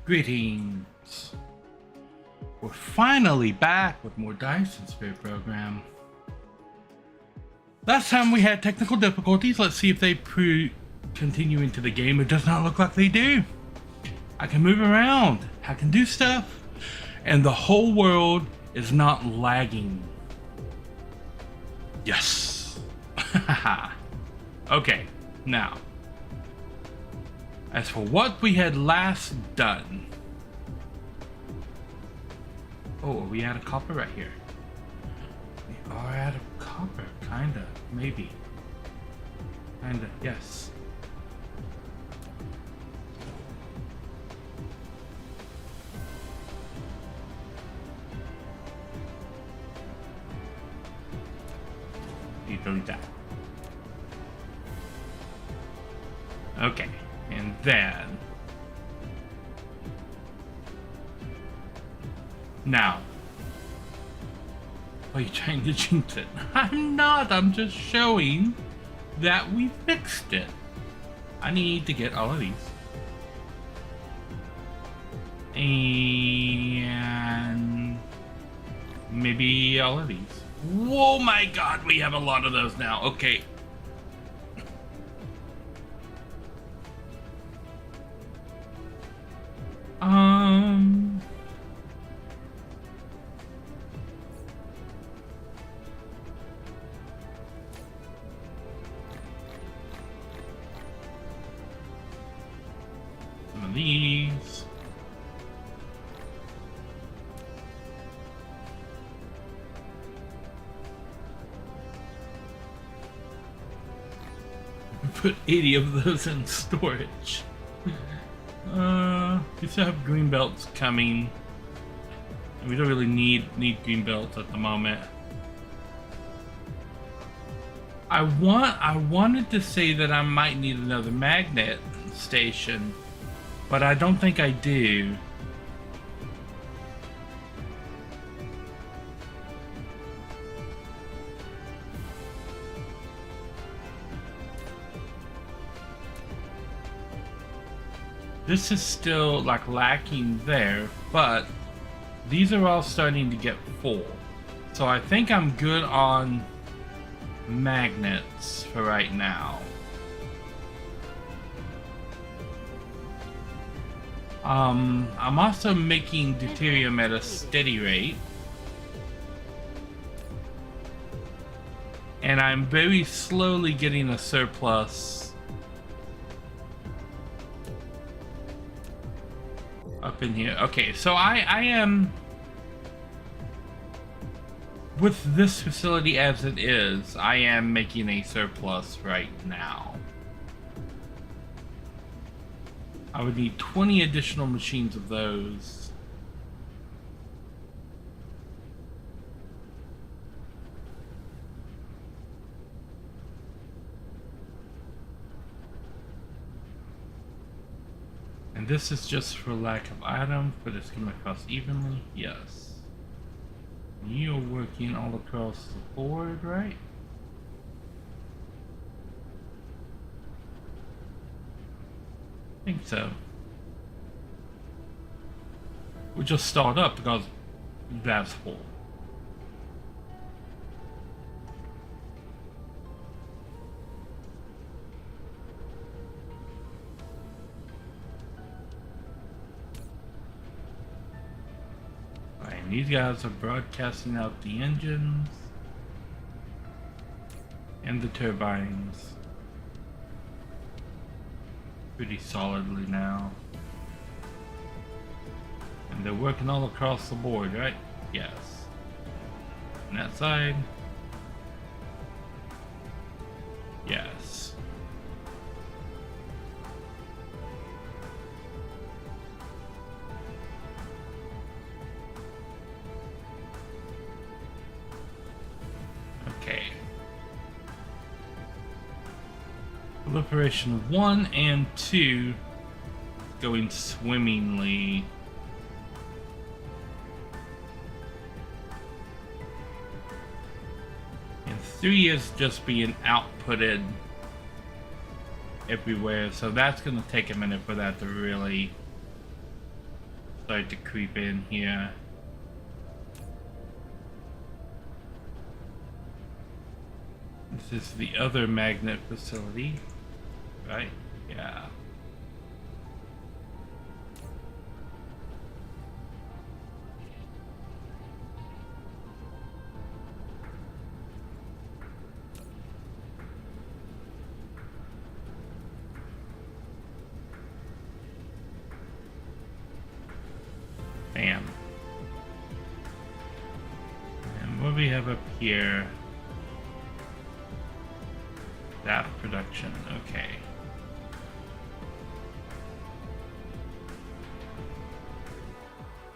Greetings. We're finally back with more Dyson Sphere program. Last time we had technical difficulties. Let's see if they continue into the game. It does not look like they do. I can move around. I can do stuff. And the whole world is not lagging. Yes. Okay, now. As for what we had last done. Oh, are we out of copper right here? We are out of copper, kinda, maybe. Kinda, yes. You delete that. Okay. And then, now, are you trying to jinx it? I'm not, I'm just showing that we fixed it. I need to get all of these. And maybe all of these. Whoa, my God, we have a lot of those now. Okay. Some of these. Put 80 of those in storage. We still have green belts coming. We don't really need green belts at the moment. I wanted to say that I might need another magnet station, but I don't think I do. This is still like lacking there, but these are all starting to get full. So I think I'm good on magnets for right now. I'm also making deuterium at a steady rate. And I'm very slowly getting a surplus up in here. Okay, so I am, with this facility as it is, I am making a surplus right now. I would need 20 additional machines of those. And this is just for lack of item, for this come across evenly? Yes. You're working all across the board, right? I think so. We just start up because that's full. And these guys are broadcasting out the engines and the turbines pretty solidly now. And they're working all across the board, right? Yes. On that side. Yes. Okay. Proliferation 1 and 2 going swimmingly. And 3 is just being outputted everywhere, so that's going to take a minute for that to really start to creep in here. This is the other magnet facility, right? Yeah. Bam. And what do we have up here? That production, okay.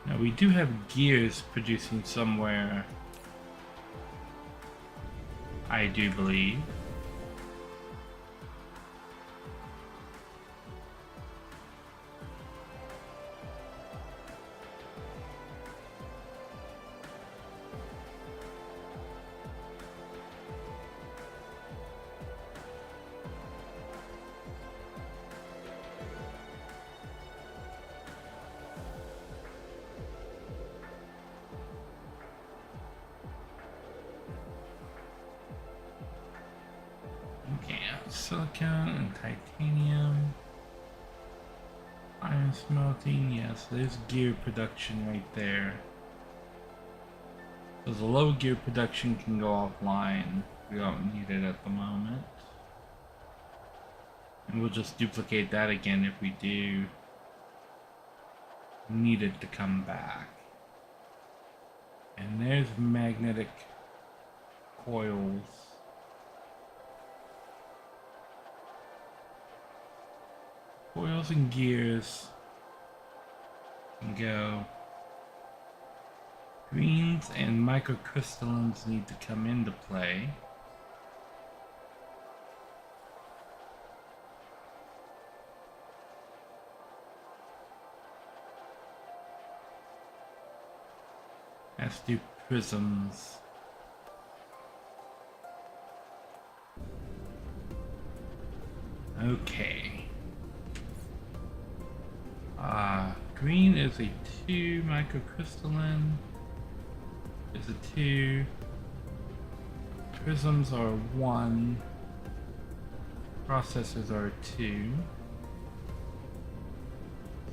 Now we do have gears producing somewhere, I do believe. Silicon and titanium. Iron smelting, yes, there's gear production right there. So the low gear production can go offline. We don't need it at the moment. And we'll just duplicate that again if we do need it to come back. And there's magnetic coils. Coils and gears can go. Greens and microcrystallines need to come into play. As do prisms. Okay. Green is a 2, microcrystalline is a 2, prisms are 1, processors are 2.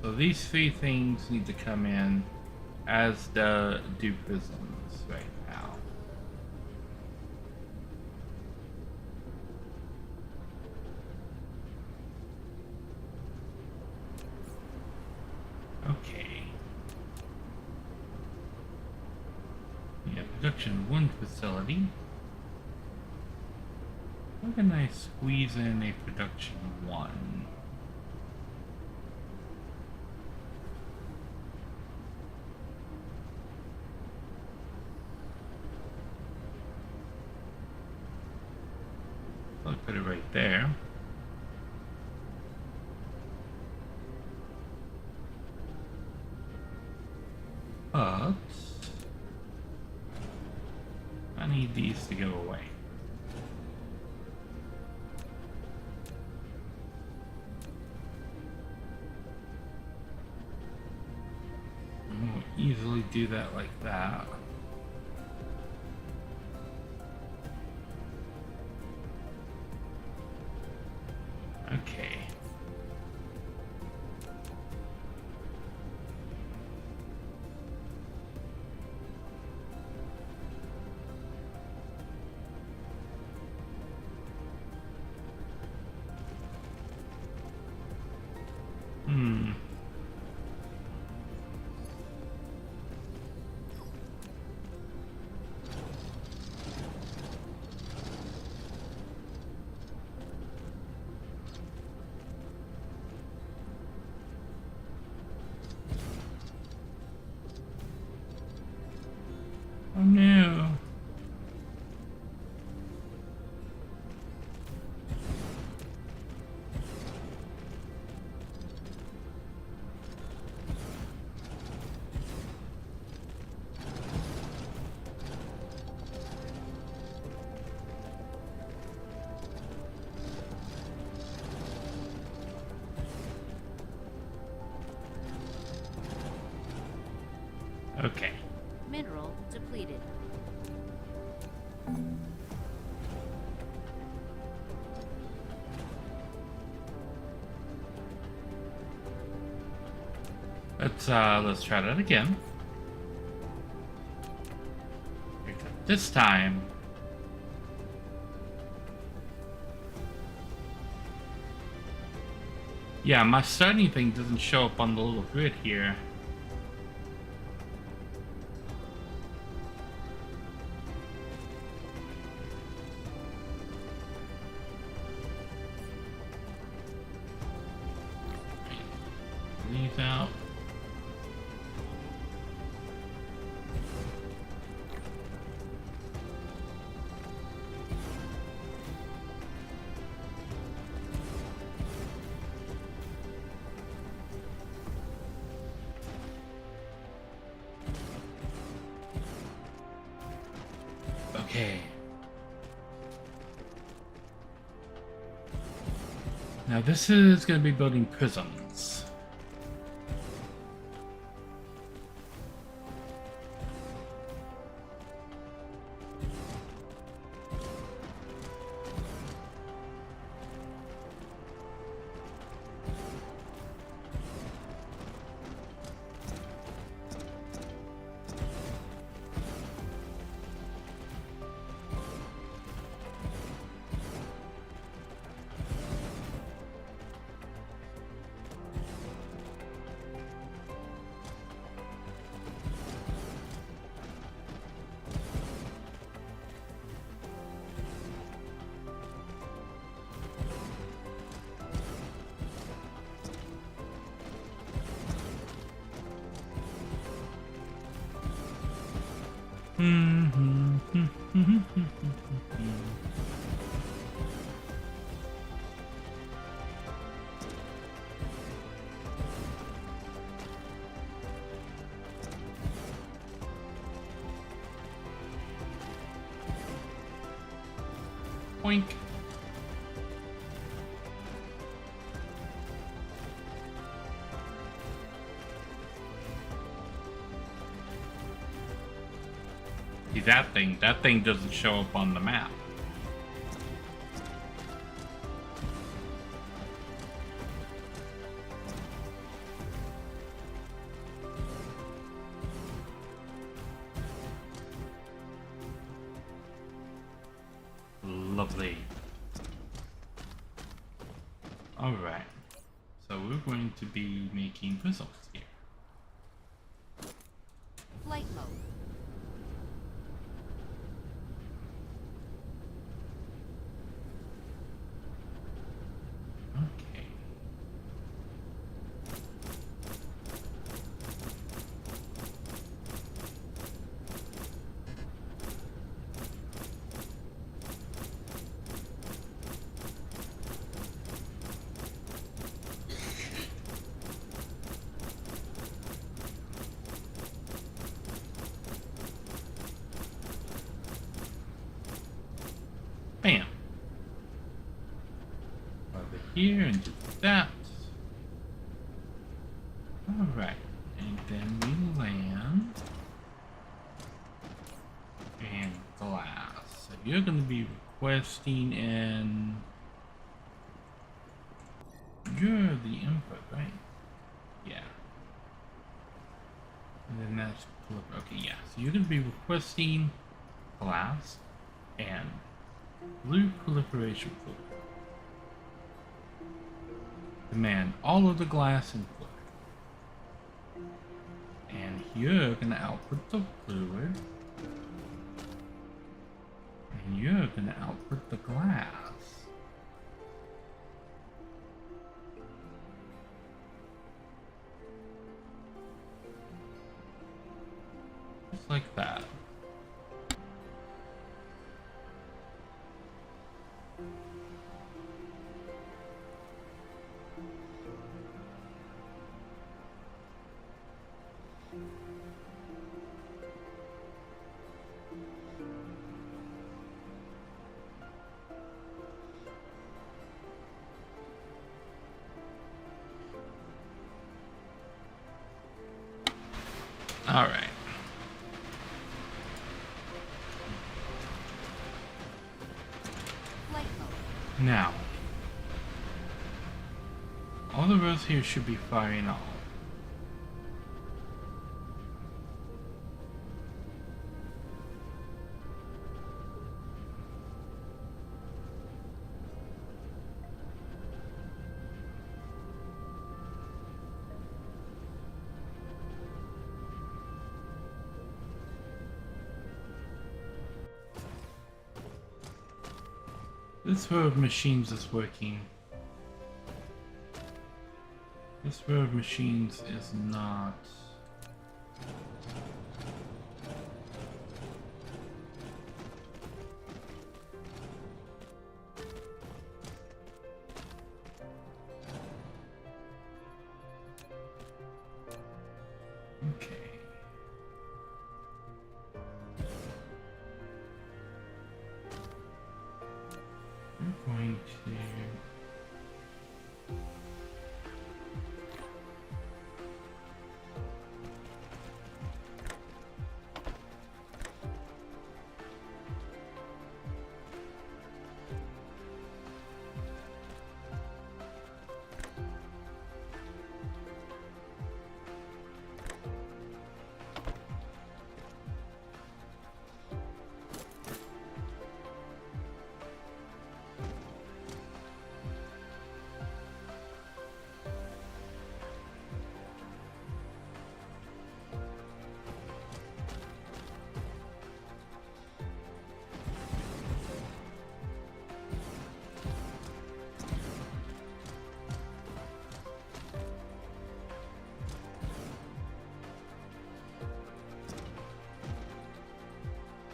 So these 3 things need to come in, as do prisms right now. Okay. Yeah, production 1 facility. How can I squeeze in a production 1? I'll put it right there. But I need these to go away. And we'll easily do that like that. Okay. Oh no. Let's try that again. Except this time. Yeah, my starting thing doesn't show up on the little grid here. These out. Okay. Now this is going to be building prisms. Oink. See that thing doesn't show up on the map. Lovely. Alright. So we're going to be making prisms here. Flight mode. Okay. Bam. Over here and do that. Alright. And then we land. And glass. So you're going to be requesting in. You're the input, right? Yeah. And then that's. Okay, yeah. So you're going to be requesting glass and blue proliferation fluid. Demand all of the glass and fluid. And you're going to output the fluid. And you're going to output the glass. Just like that. All right. Flight mode. Now, all the rows here should be firing off. This row of machines is working. This row of machines is not. Okay. We're going to.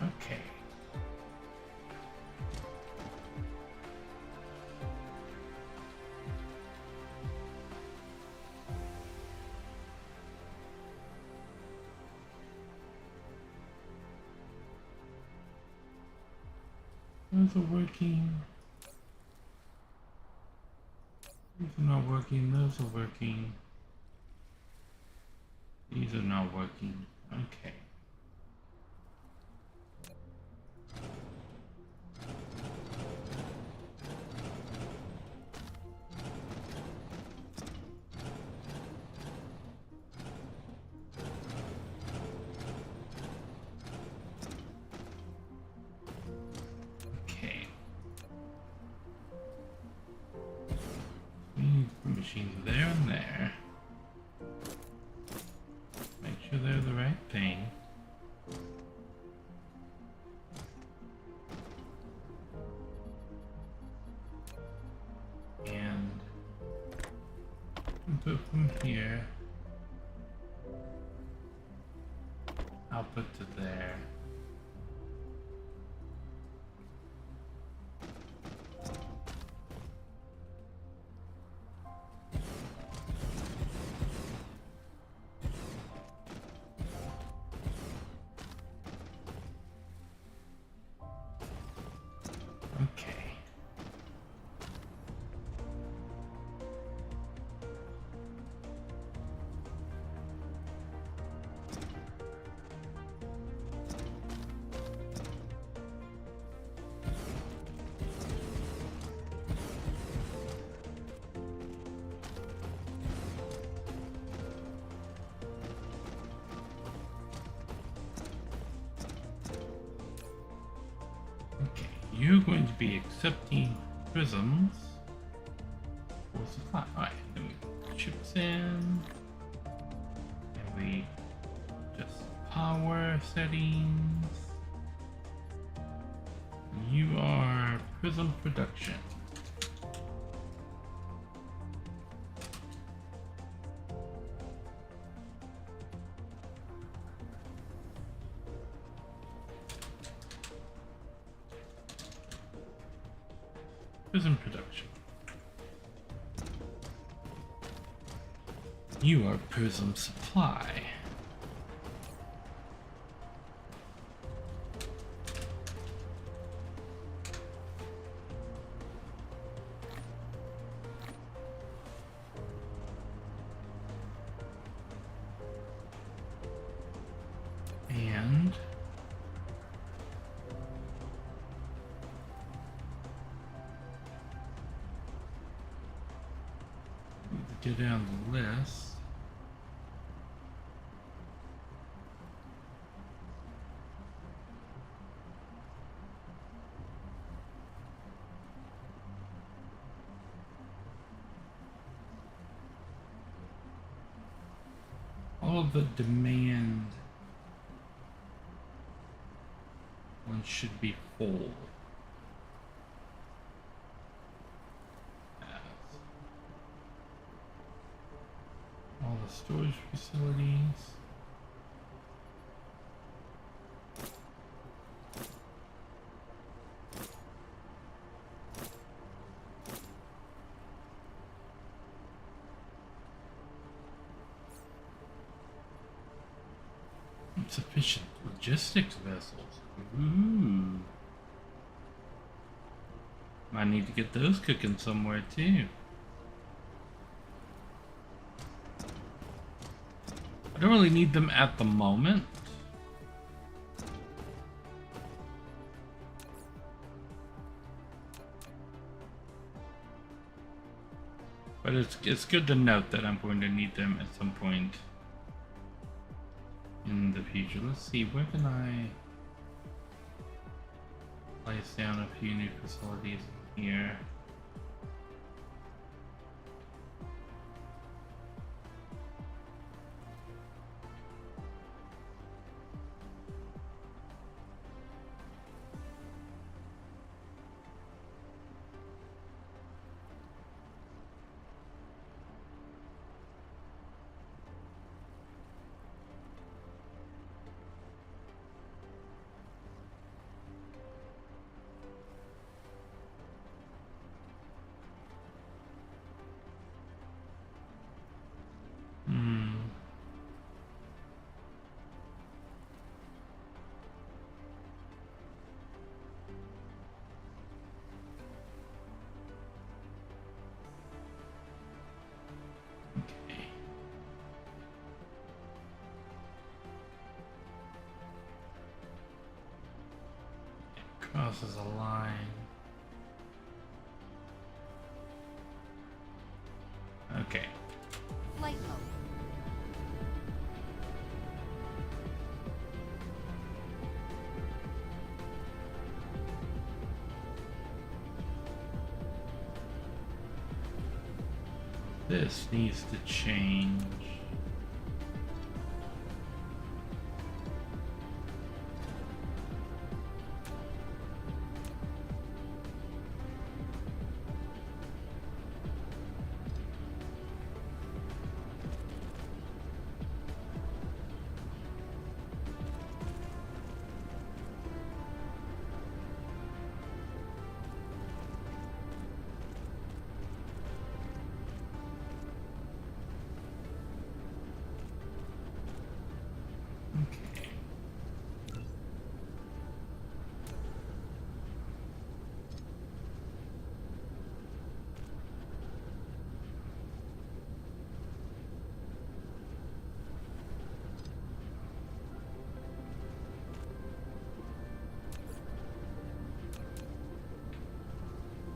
Okay. Those are working. These are not working. Those are working. These are not working. Okay. Okay. We need the machines there and there. Make sure they're the right thing. And put from here. Output to there. Okay. Okay, you're going to be accepting prisms for supply. Alright, then we put chips in. And we just power settings. You are prism production. Prism production. You are prism supply. And go down the list. All of the demand one should be full. all the storage facilities. Insufficient logistics vessels. Ooh. Might need to get those cooking somewhere too. I don't really need them at the moment. But it's good to note that I'm going to need them at some point in the future. Let's see, where can I place down a few new facilities here? Crosses a line. Okay. Flight mode. This needs to change.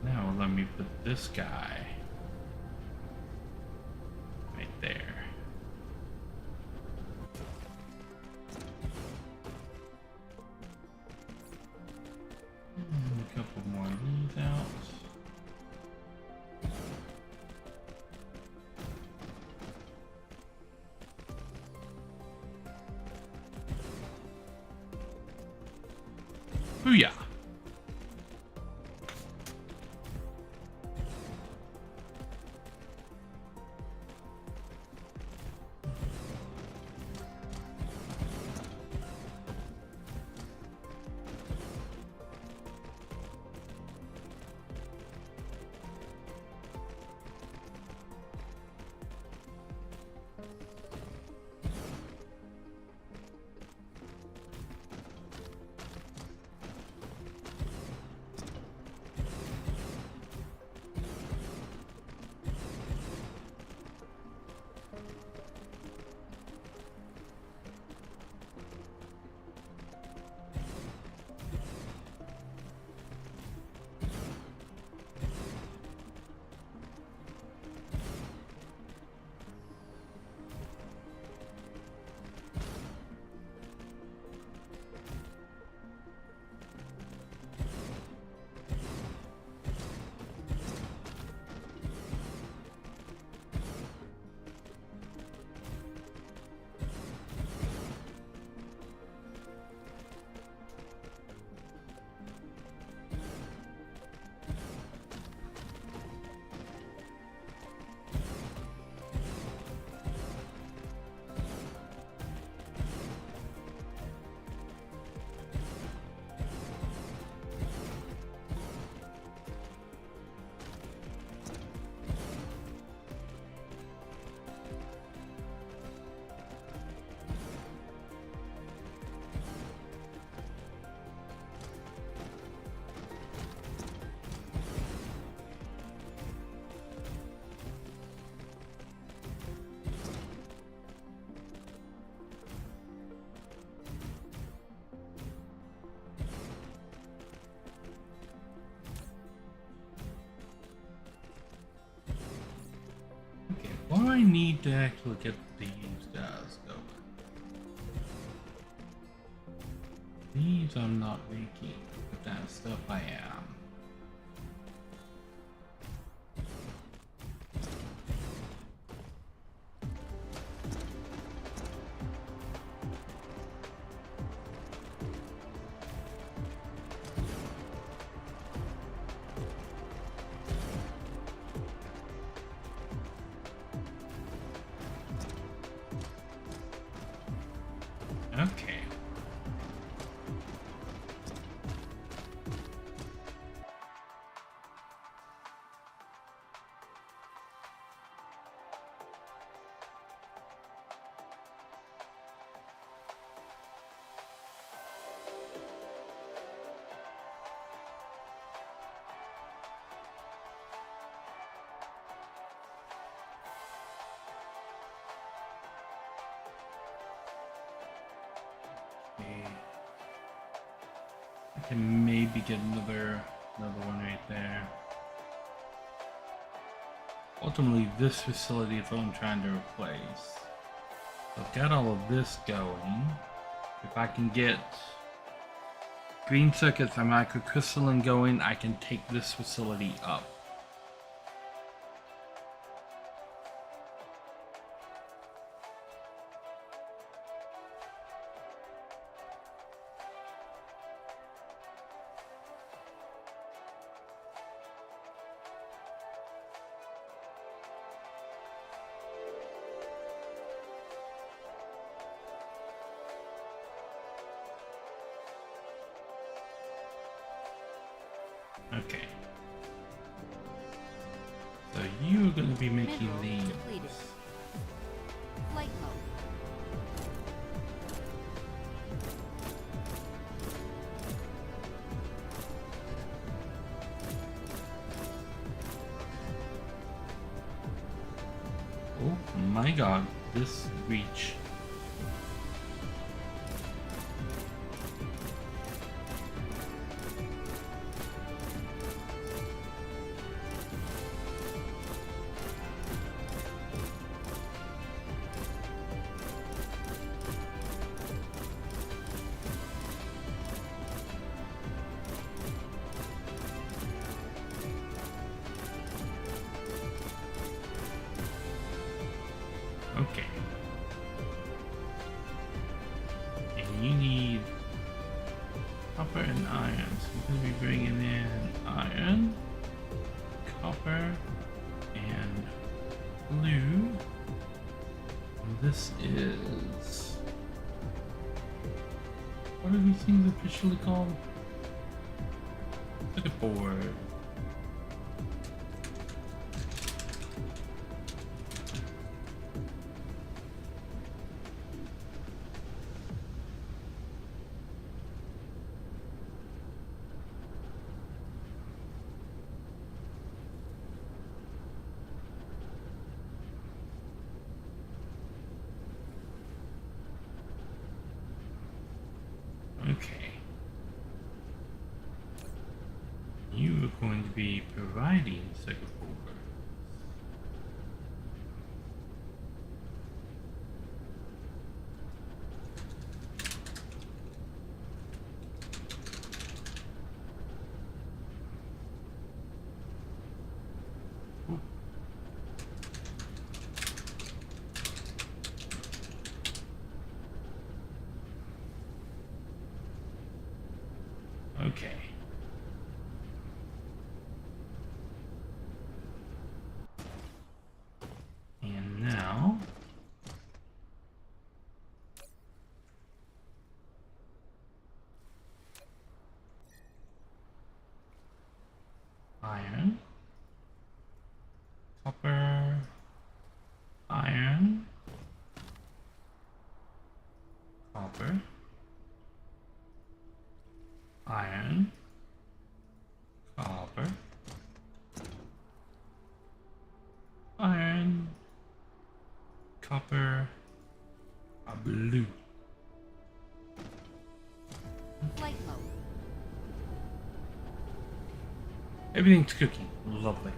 Now let me put this guy right there. And a couple more of these out. Booyah! Okay, well, I need to actually get these guys going. These I'm not making, but that stuff I am. Okay. I can maybe get another one right there. Ultimately, this facility is what I'm trying to replace. So I've got all of this going. If I can get green circuits and microcrystalline going, I can take this facility up. Okay. So you are going to be making Mineral these. depleted. Flight mode. Oh my god, this reach. Okay. And you need copper and iron. So we're going to be bringing in iron, copper, and blue. And this is... what are these things officially called? Look at board. Okay. You are going to be providing circuit boards. Ooh. Okay. And now iron, copper, iron, copper, iron, copper, iron, copper, blue. Flight mode. Everything's cooking. Lovely.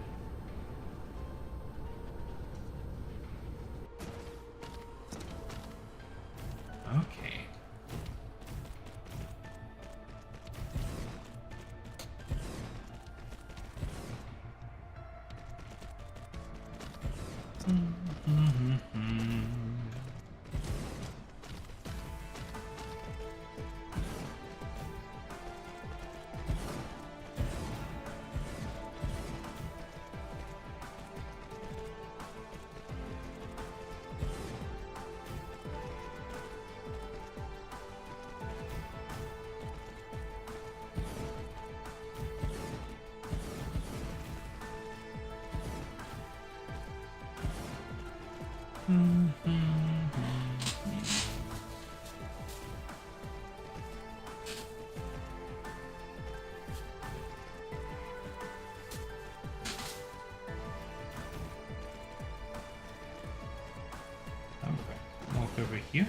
Walk over here.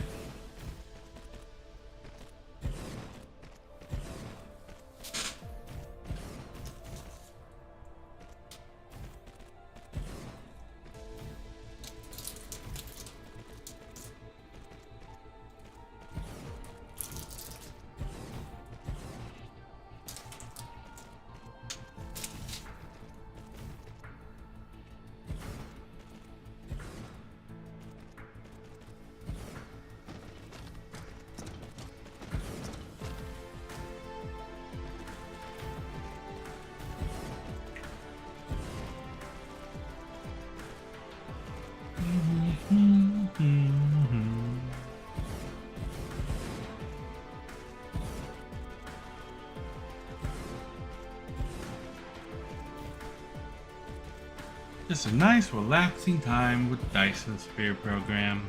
Just a nice relaxing time with Dyson Sphere program.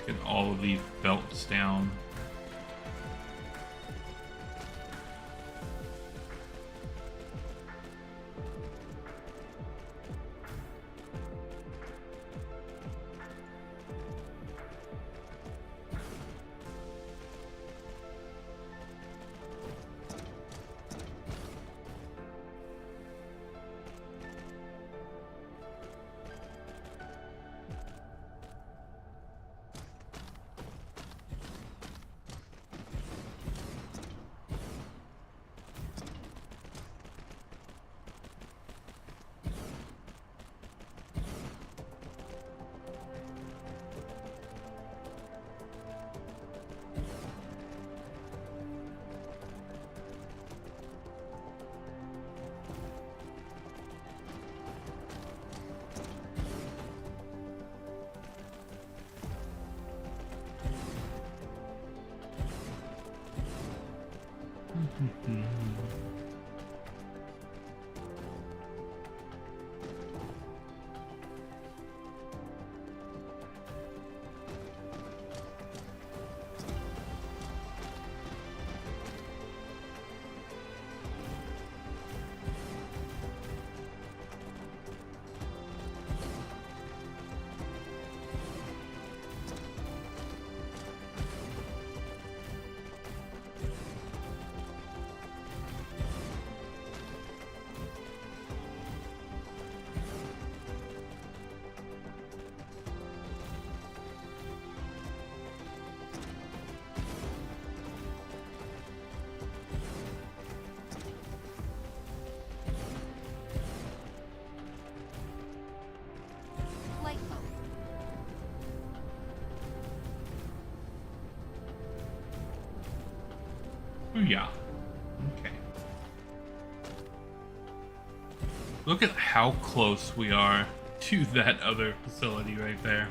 Get all of these belts down. Flight mode. Oh yeah. Okay. Look at how close we are to that other facility right there.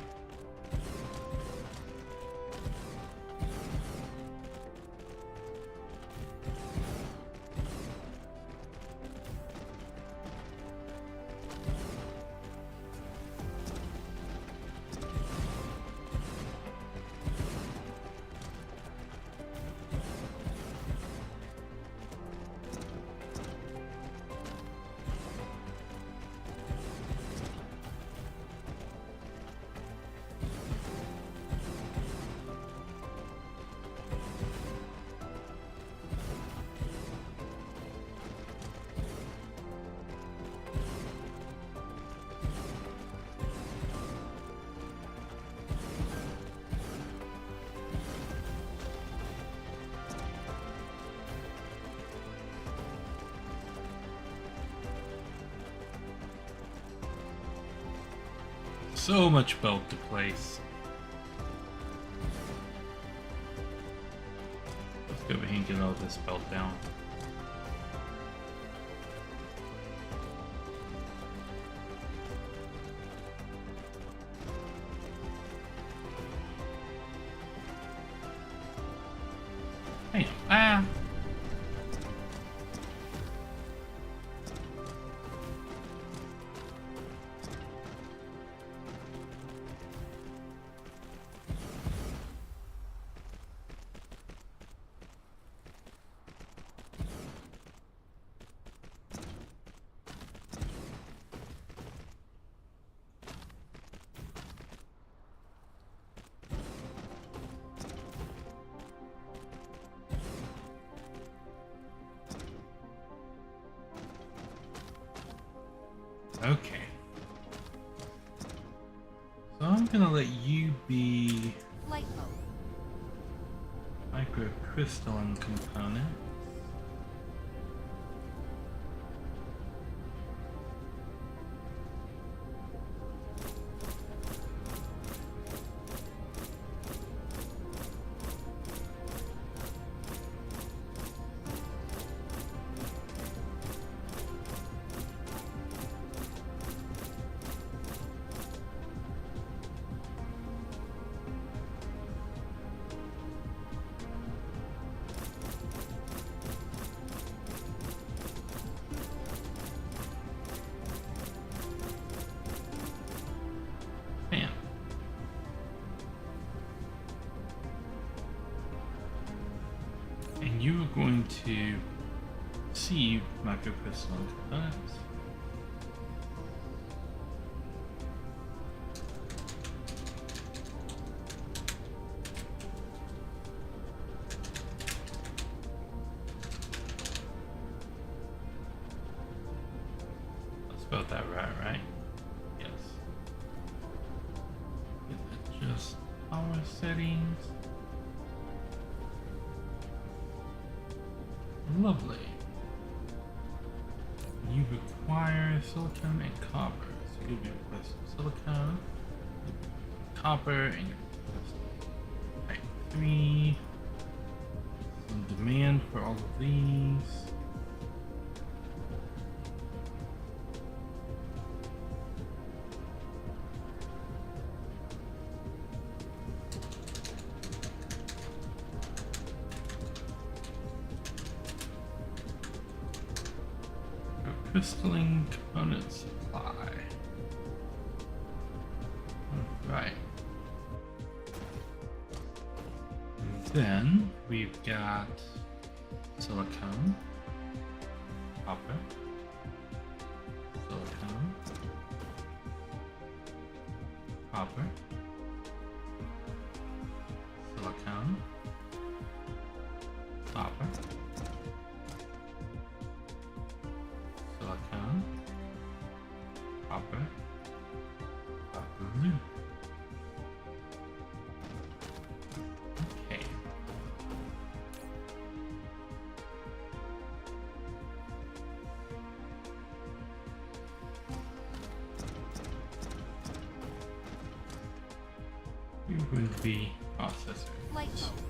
so much belt to place. Let's go over here and get all this belt down. Bam. Ah. Okay. So I'm gonna let you be Light mode. microcrystalline component. Bam. And you are going to see microcrystalline components. I spelled that right? Yes. Just power settings. Lovely. You require silicone and copper. So you'll be requesting silicone, copper, and you're requesting type 3. Some demand for all of these. Crystalline component supply. Right. Then we've got silicone, copper, silicone, copper, silicone, copper, silicone, copper, copper blue. Okay. We're going to be processor. Light mode.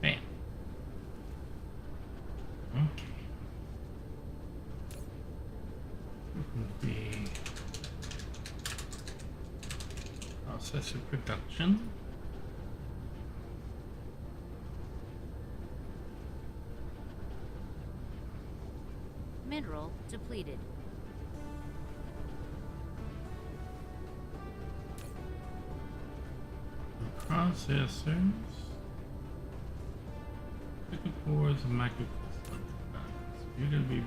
Bam. Okay. The processor production. Mineral depleted. Processors. Circuit boards and microcrystalline components. You're gonna be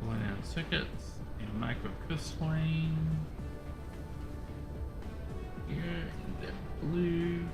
Crystalline circuits and microcrystalline. Here and then blue.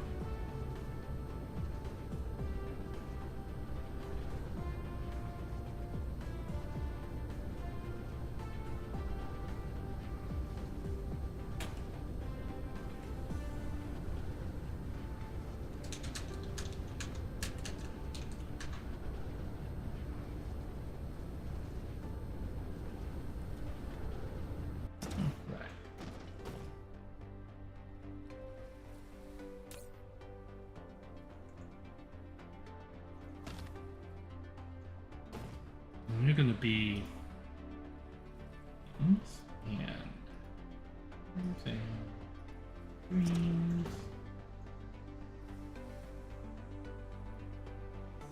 You're going to be greens and greens,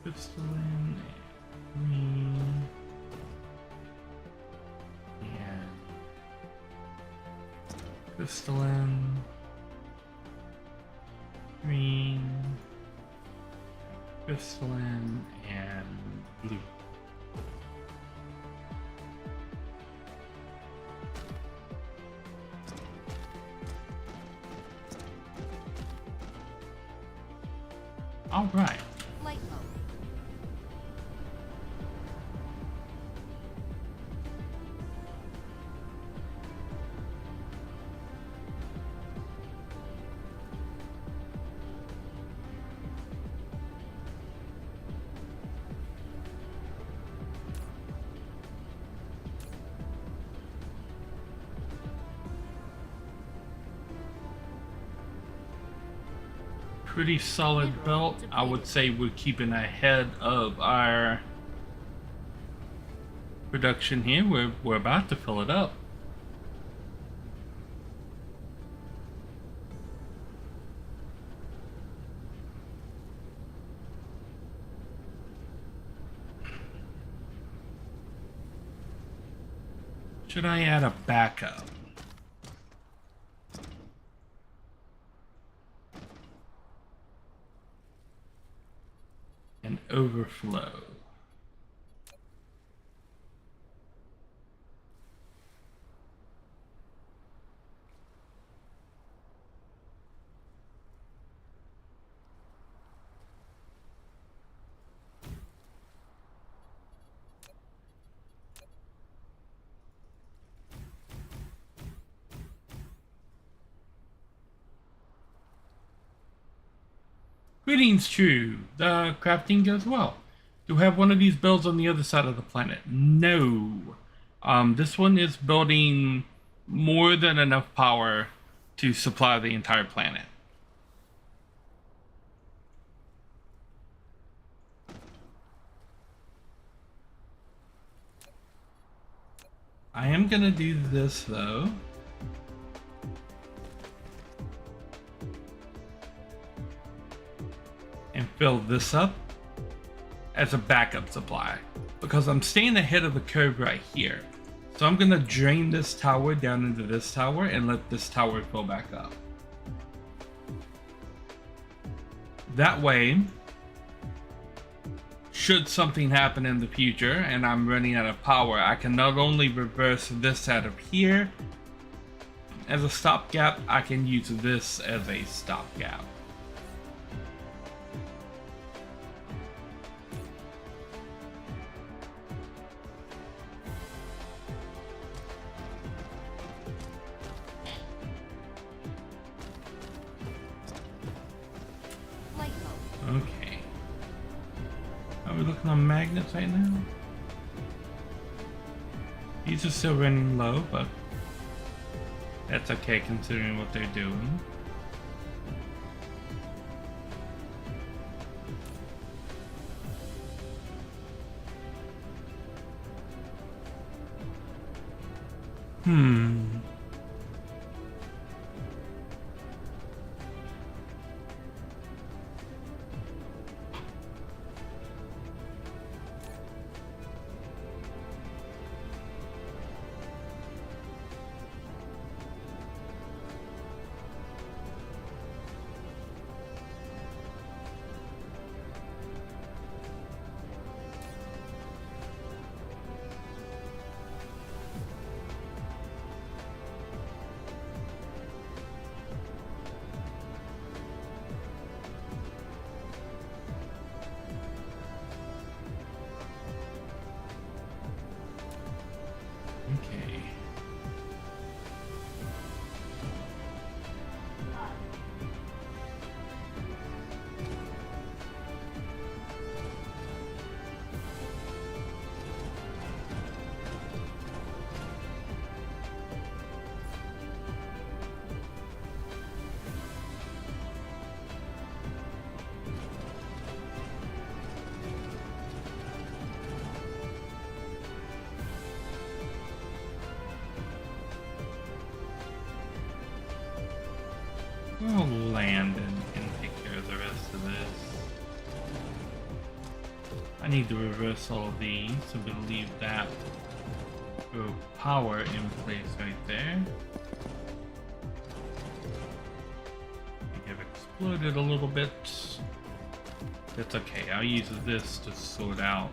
crystalline and green, and crystalline, green, crystalline, and blue. All right. Light mode. Pretty solid belt. I would say we're keeping ahead of our production here. We're about to fill it up. Should I add a backup? And overflow. Greetings, True. The crafting goes well. Do you have one of these builds on the other side of the planet? No. This one is building more than enough power to supply the entire planet. I am gonna do this though. And fill this up as a backup supply because I'm staying ahead of the curve right here. So I'm gonna drain this tower down into this tower and let this tower fill back up. That way, should something happen in the future and I'm running out of power, I can not only reverse this out of here as a stopgap, I can use this as a stopgap. Okay. Are we looking on magnets right now? These are still running low, but that's okay considering what they're doing. We'll land and take care of the rest of this. I need to reverse all of these, so we'll leave that power in place right there. I think I've exploded a little bit. That's okay, I'll use this to sort out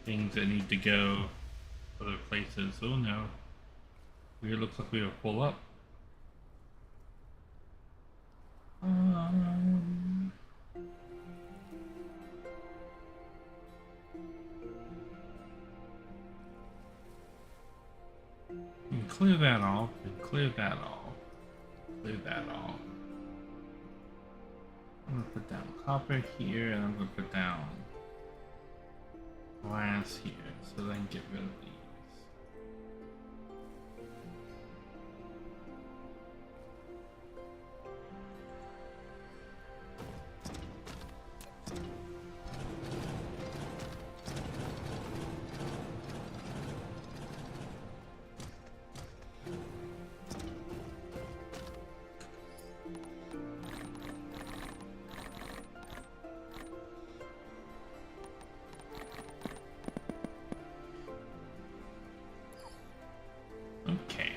things that need to go other places. Oh no. It looks like we are full up. And clear that off, and clear that off. Clear that off. I'm gonna put down copper here, and I'm gonna put down glass here, so that I can get rid of these. Okay.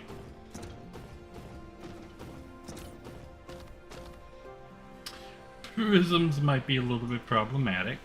Prisms might be a little bit problematic.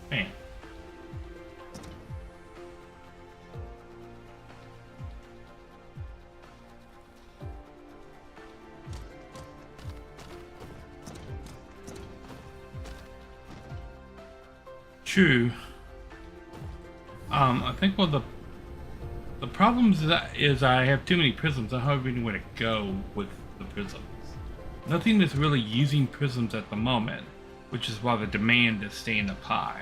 Bam. True. I think one of the problems is I have too many prisms. I don't really know where to go with the prisms. Nothing is really using prisms at the moment, which is why the demand is staying up high.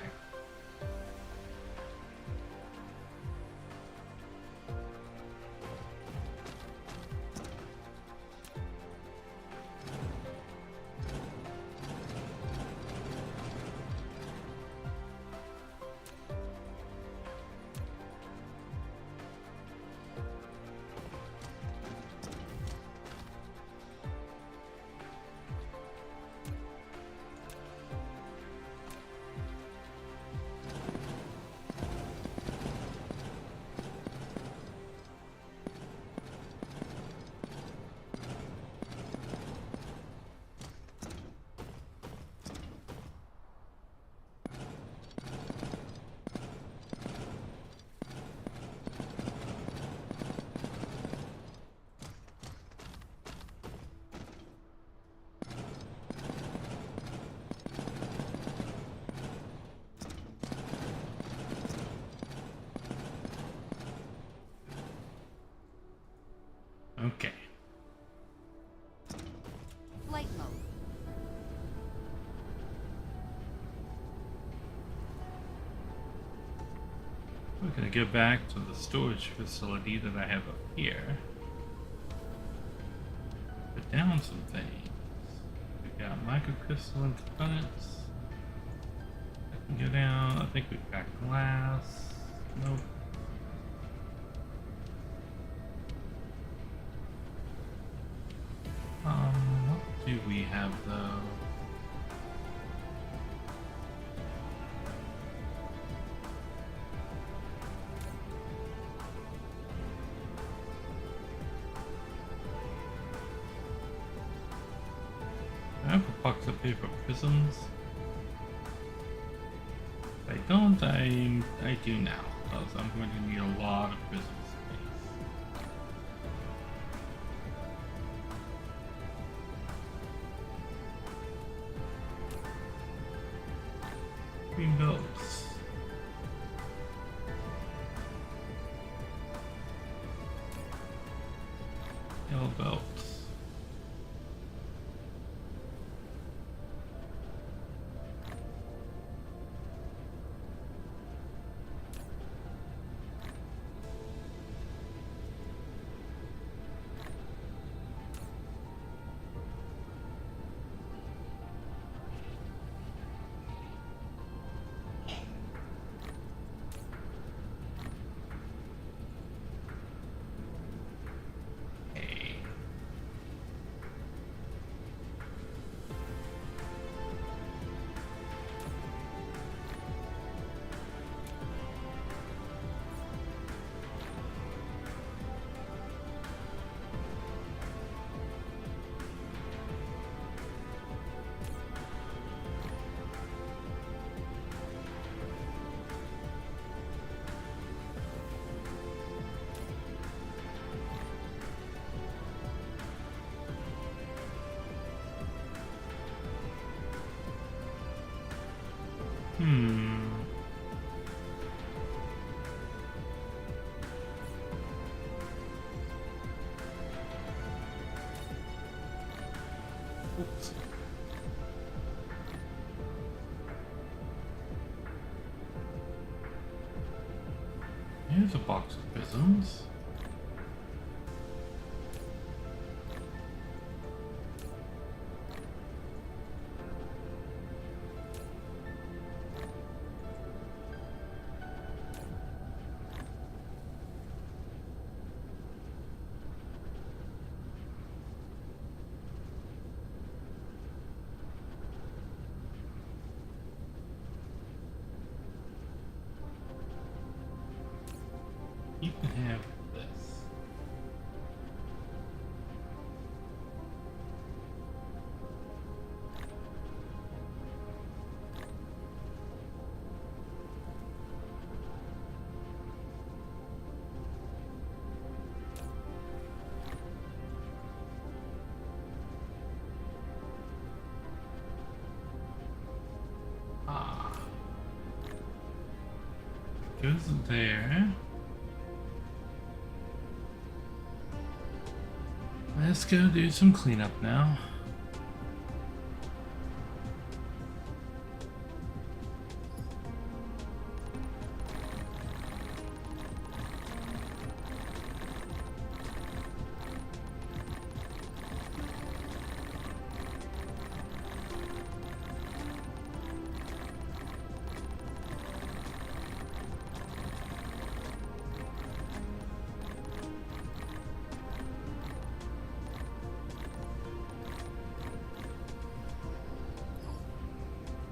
Okay. Flight mode. We're gonna go back to the storage facility that I have up here. Put down some things. We got microcrystalline components. I can go down. I think we've got glass. Nope. What do we have though? box of paper prisms. If I don't, I do now, because I'm going to need a lot of prism space. Green belts. Yellow belts. Oops. Here's a box of prisms. You can have this. Ah. Goes there. Let's go do some cleanup now.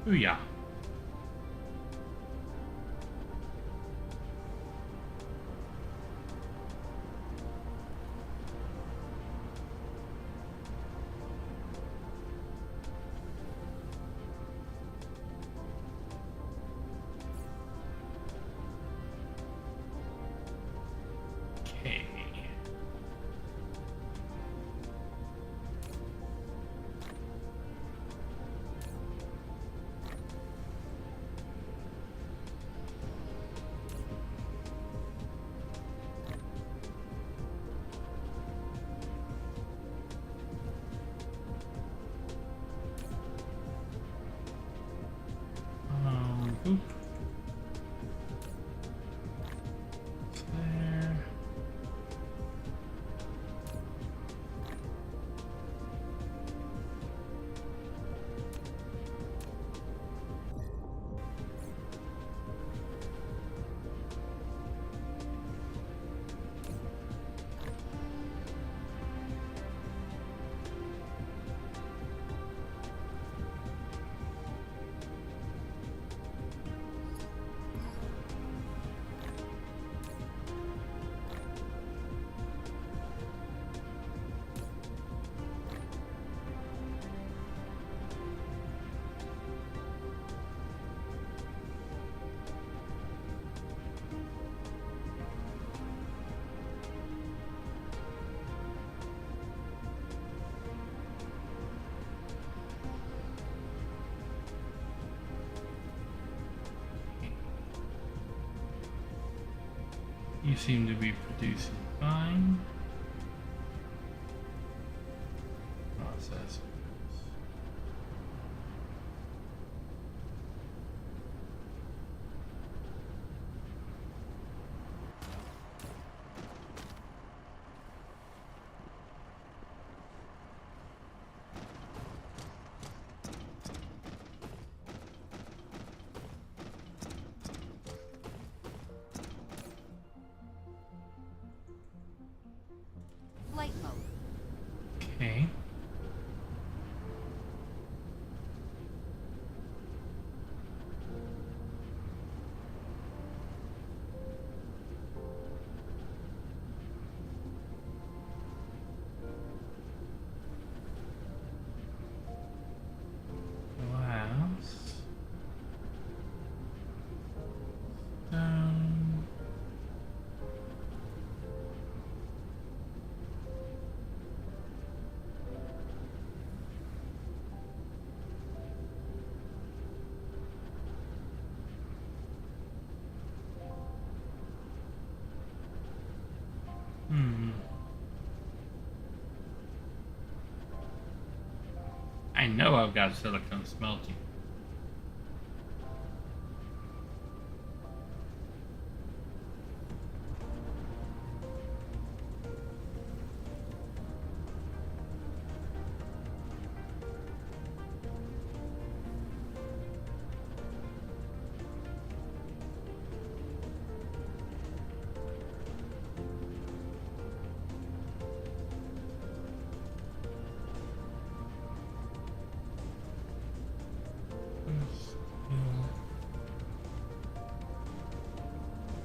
Booyah. Okay. You seem to be producing fine. Process. Flight mode. Okay. Glass. Stone. I know I've got silicone smelting.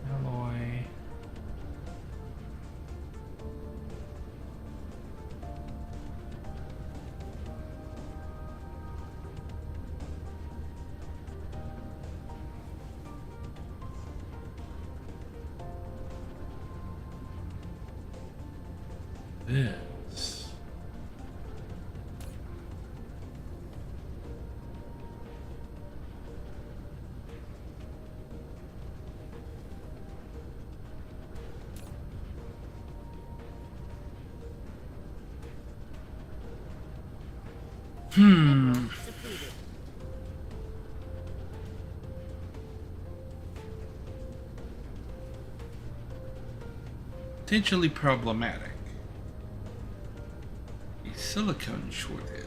Alloy. This. Mineral depleted. Potentially problematic. A silicone shortage.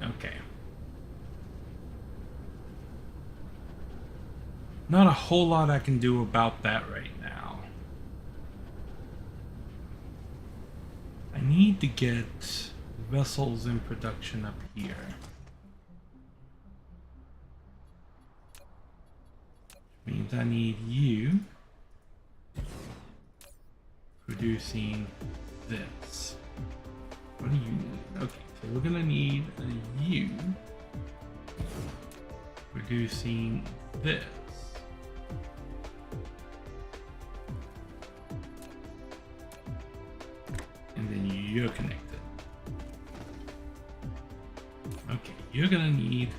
Okay. Not a whole lot I can do about that right now. I need to get vessels in production up here. Means I need you producing this. What do you need? Okay, so we're gonna need a you producing this. And then you're connected. Okay, you're gonna need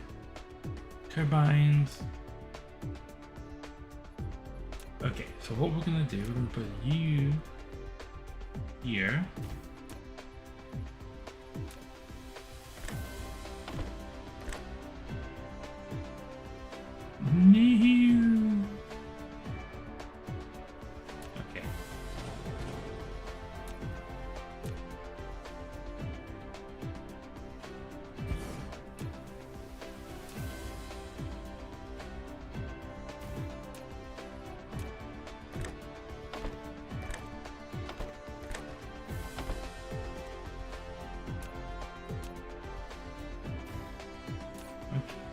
turbines. Okay, so what we're gonna do, we're gonna put you here. No. Okay.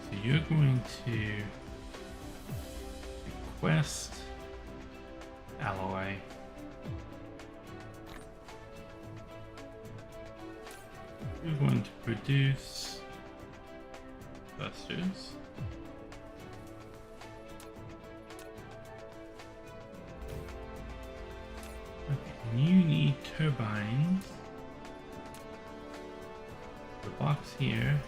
So you're going to request alloy. You're going to produce busters. Okay. You need turbines. The box here.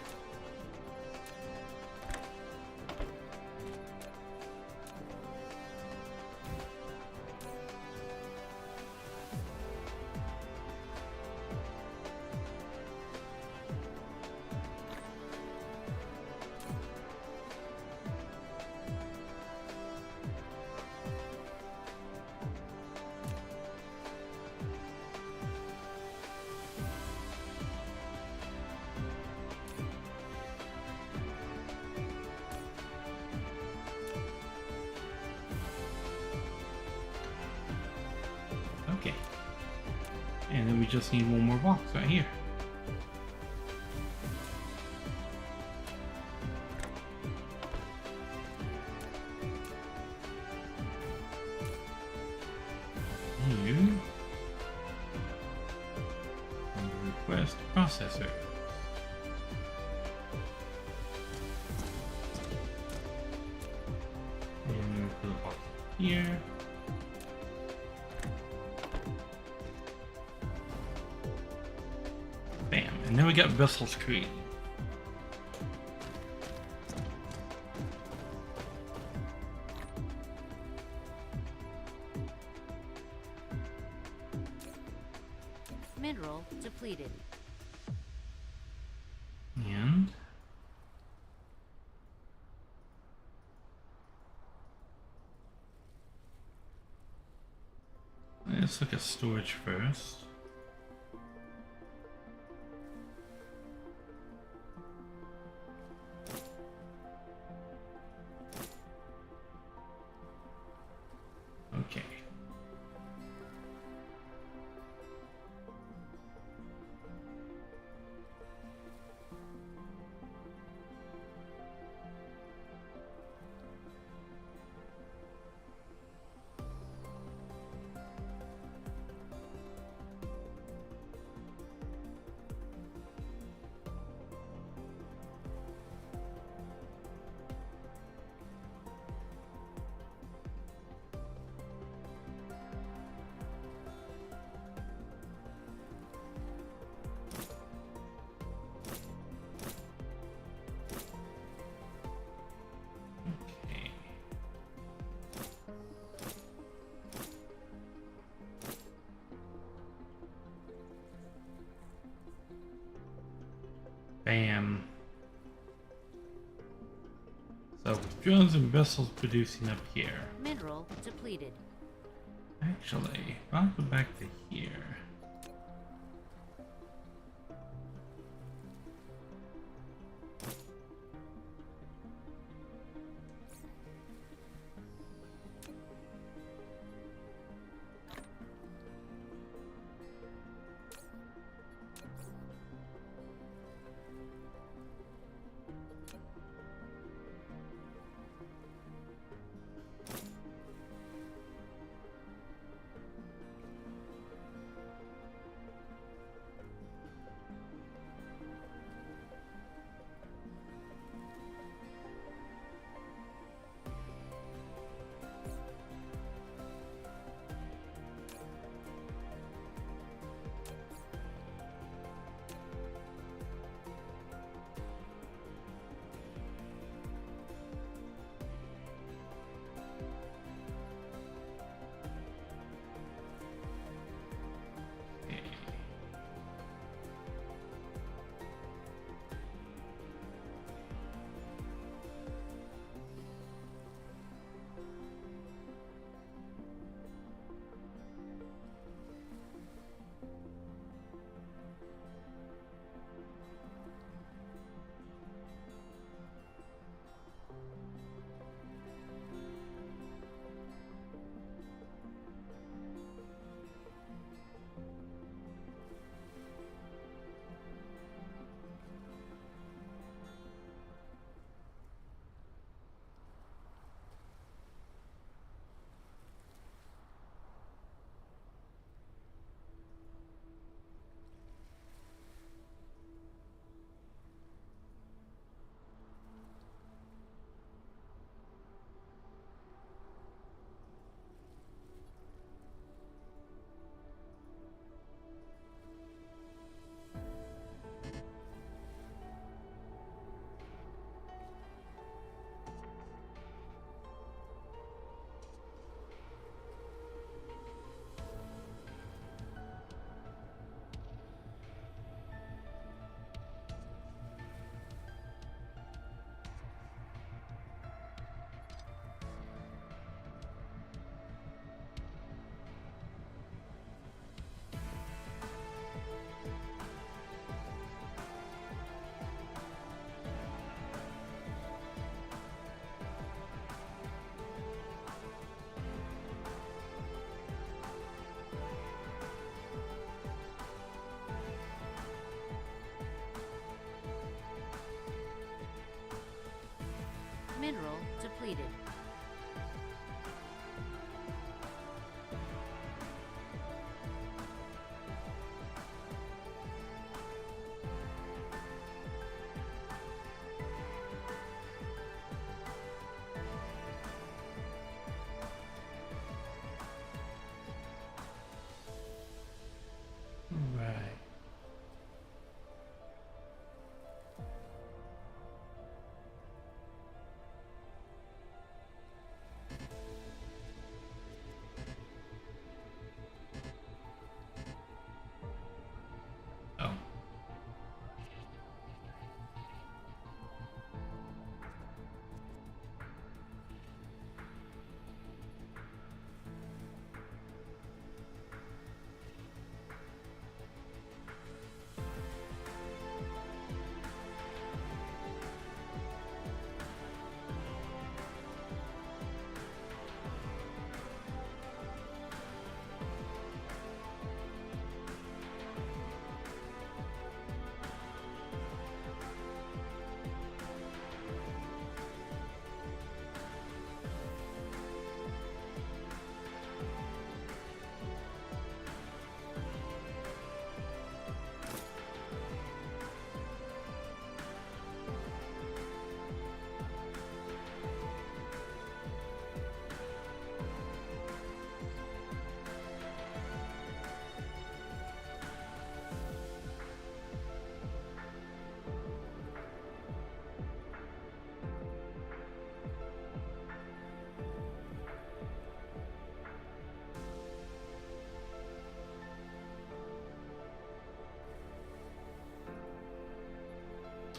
Okay. And then we just need one more box right here. New. Request processor. And we put a box here. Bam. And then we got vessels created. Mineral depleted. And let's look at storage first. Okay. Okay. Bam. So drones and vessels producing up here. Mineral depleted. Actually, I'll go back to here. Mineral depleted. Right. Oh.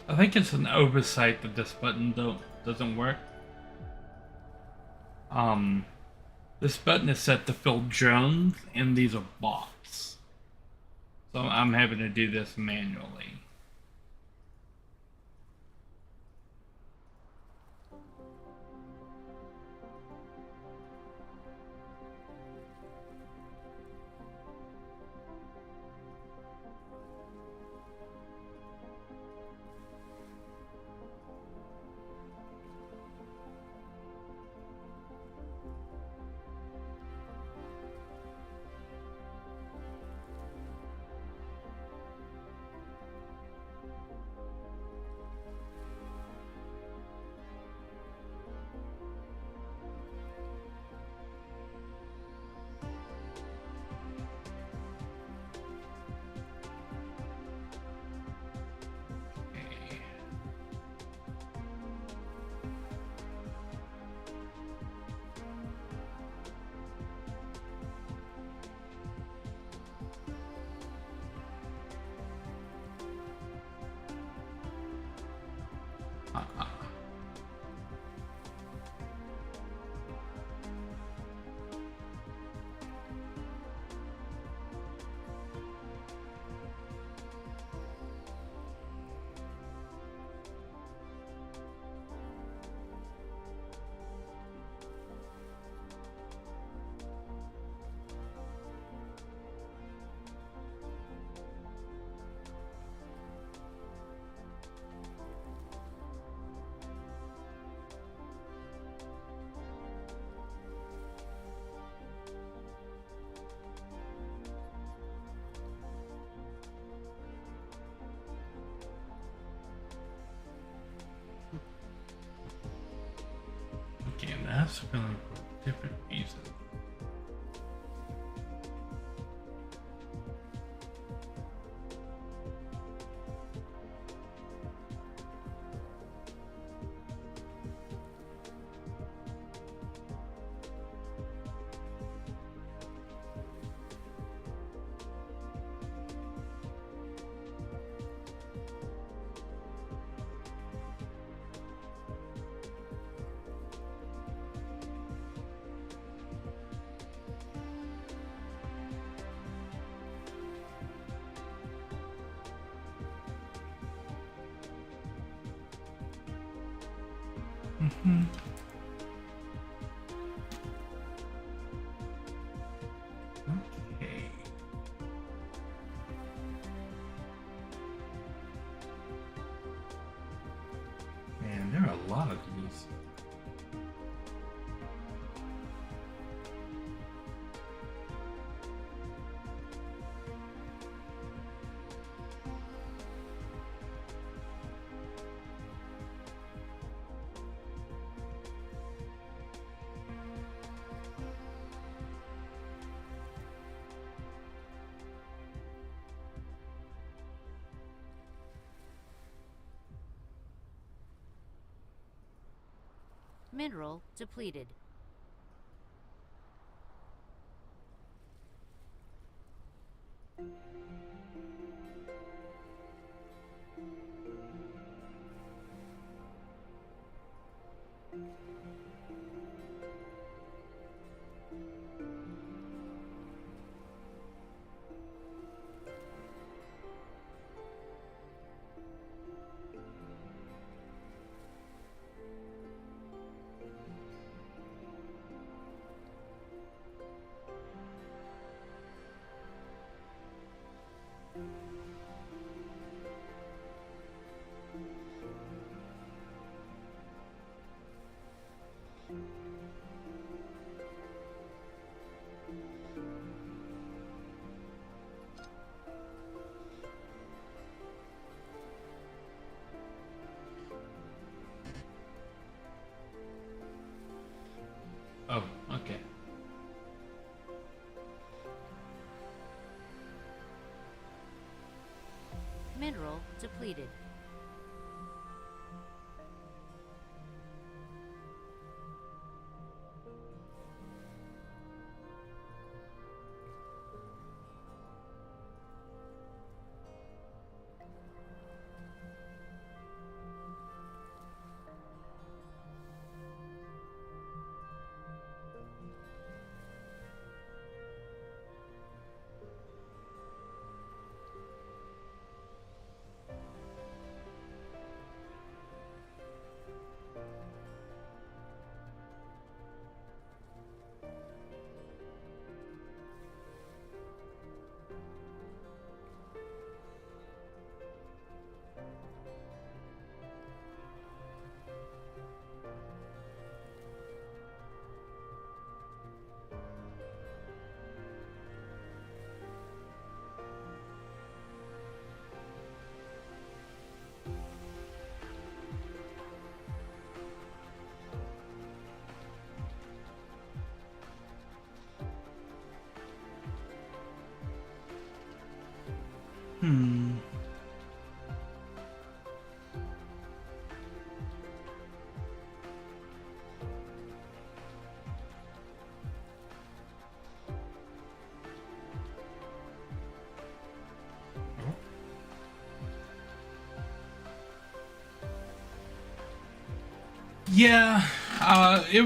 I think it's an oversight that this button doesn't work. This button is set to fill drones, and these are bots. So I'm having to do this manually. Okay, that's filling for different reasons. Mm-hmm. Okay. Man, there are a lot of these. Mineral depleted. Oh, okay. Mineral depleted. Hmm. Yeah, it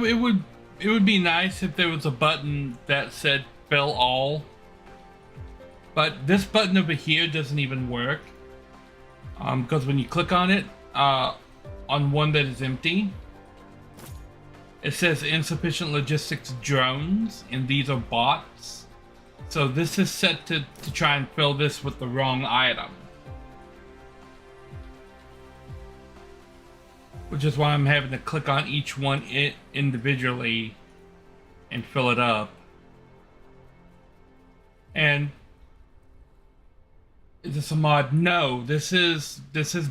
would be nice if there was a button that said fill all, but this button over here doesn't even work. Because when you click on it, on one that is empty, it says insufficient logistics drones, and these are bots. So this is set to try and fill this with the wrong item. Which is why I'm having to click on each one individually and fill it up. And is this a mod? No, this is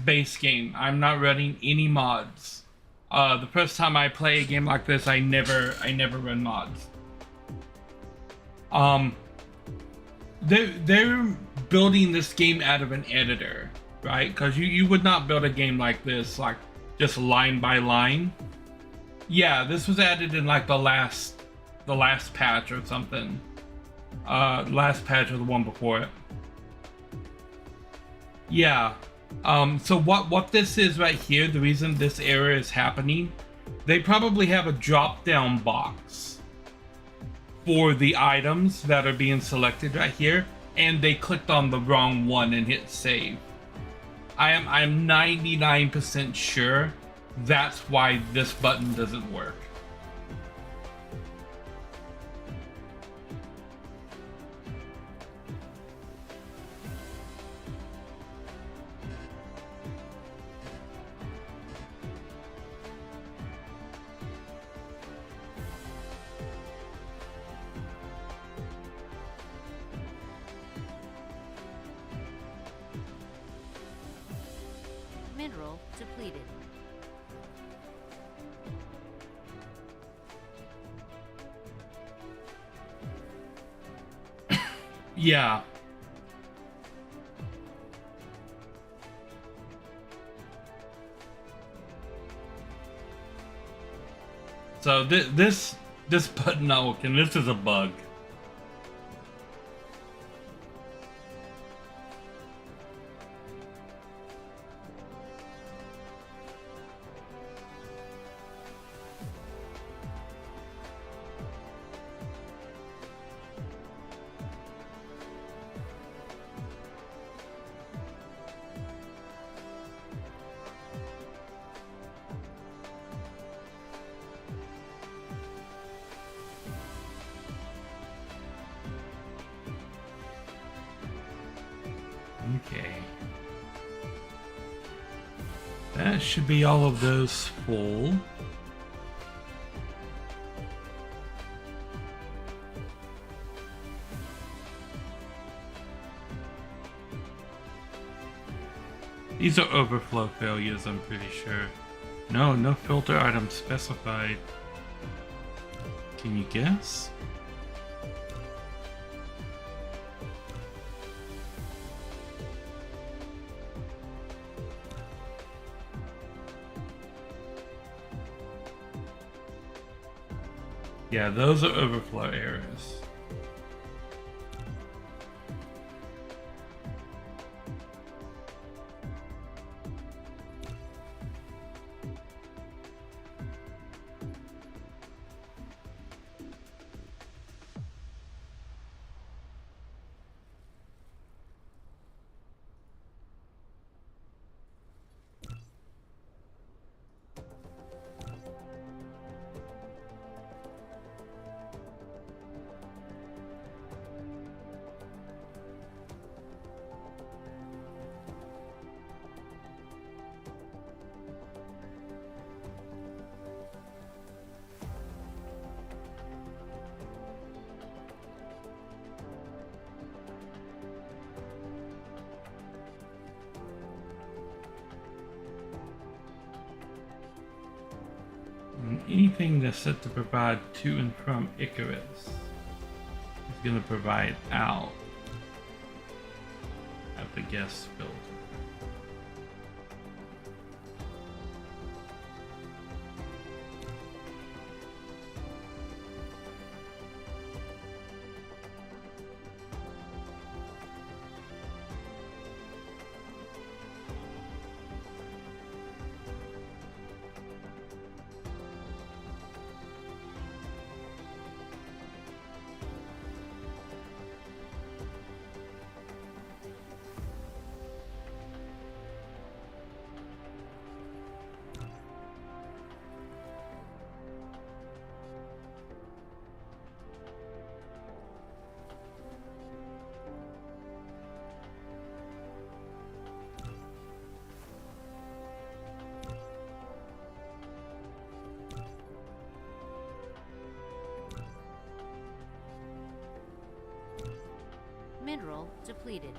base game. I'm not running any mods. The first time I play a game like this, I never run mods. They're building this game out of an editor, right? Because you would not build a game like this like just line by line. Yeah, this was added in like the last patch or something. Last patch or the one before it. Yeah. So what this is right here, the reason this error is happening, they probably have a drop-down box for the items that are being selected right here, and they clicked on the wrong one and hit save. I'm 99% sure that's why this button doesn't work. Mineral depleted. Yeah. So this button not working. This is a bug. Okay. That should be all of those full. These are overflow failures, I'm pretty sure. No filter item specified. Can you guess? Yeah, those are overflow errors. Anything that's set to provide to and from Icarus is going to provide out of the guest filter. Mineral depleted.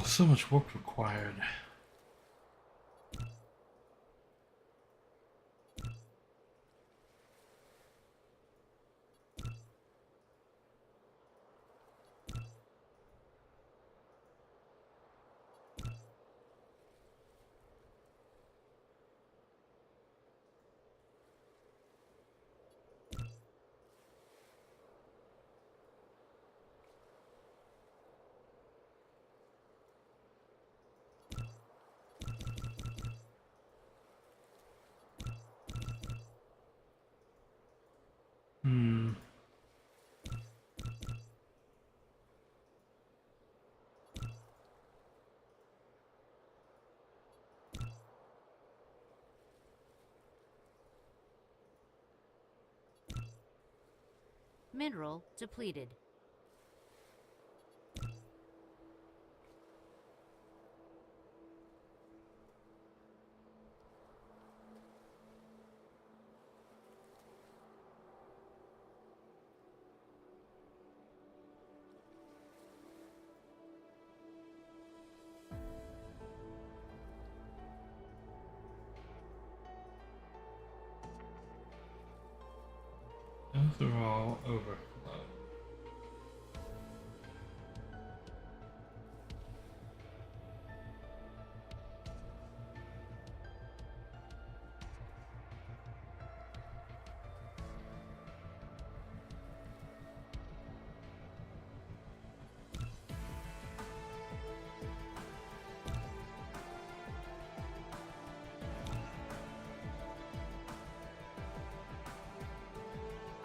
So much work required. Mineral depleted. Those are all overflow.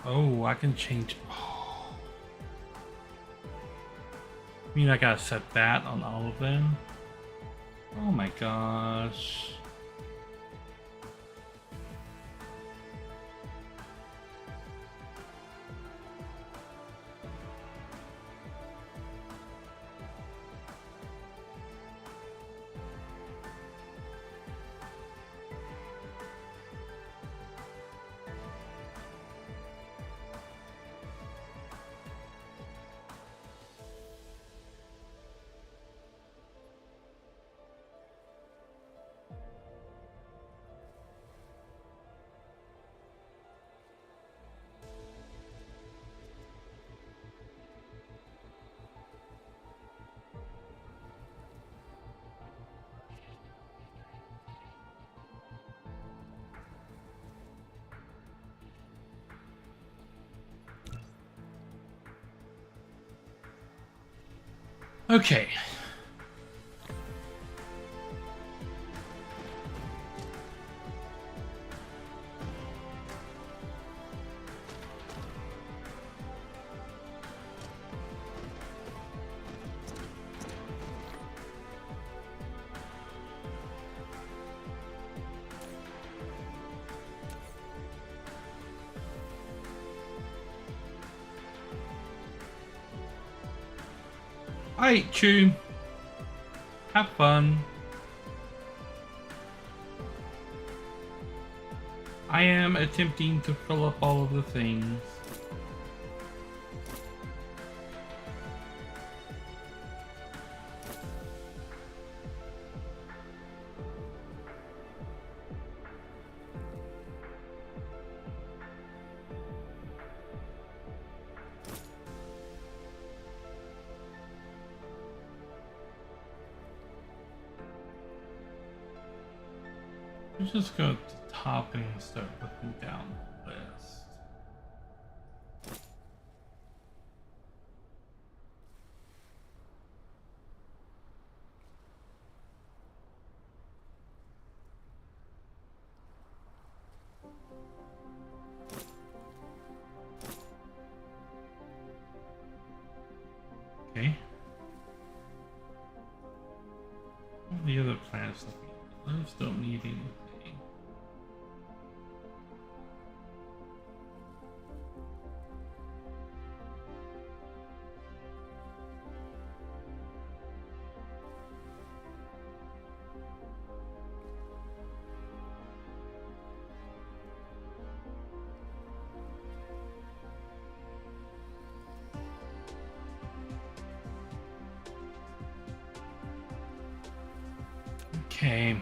Oh, I can change. Oh. I mean, I gotta set that on all of them. Oh my gosh. Okay. Alright, Chew. Have fun. I am attempting to fill up all of the things. Let's just go to the top and start looking down the list. Okay. All the other planets those don't need anything. Okay.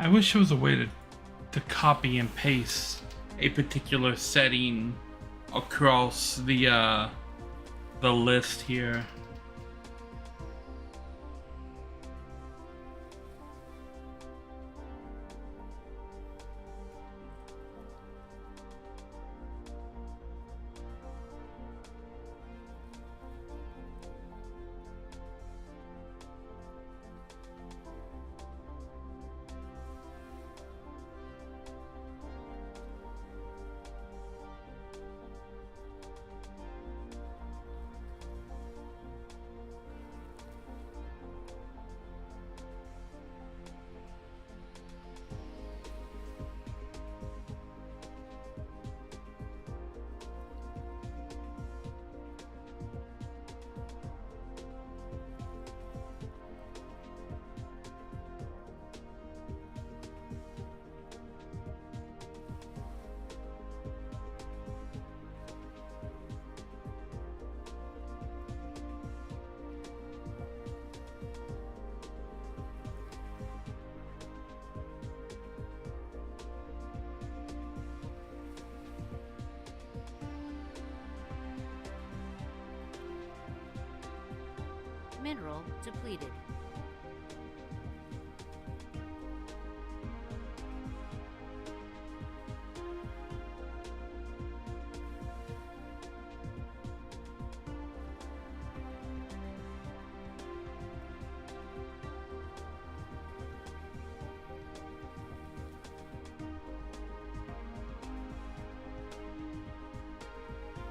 I wish there was a way to copy and paste a particular setting across the list here. Mineral depleted.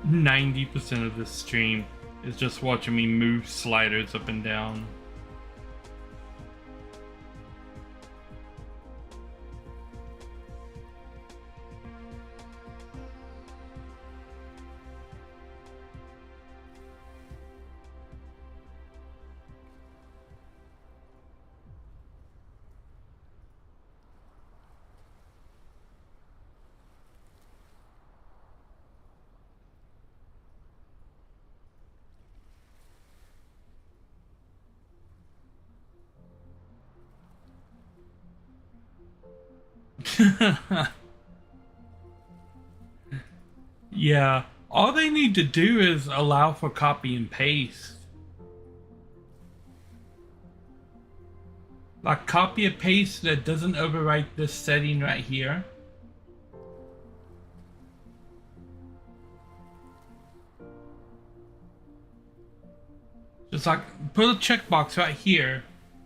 Ninety percent of this stream is just watching me move sliders up and down. Yeah, all they need to do is allow for copy and paste. Like copy and paste that doesn't overwrite this setting right here. Just like put a checkbox right here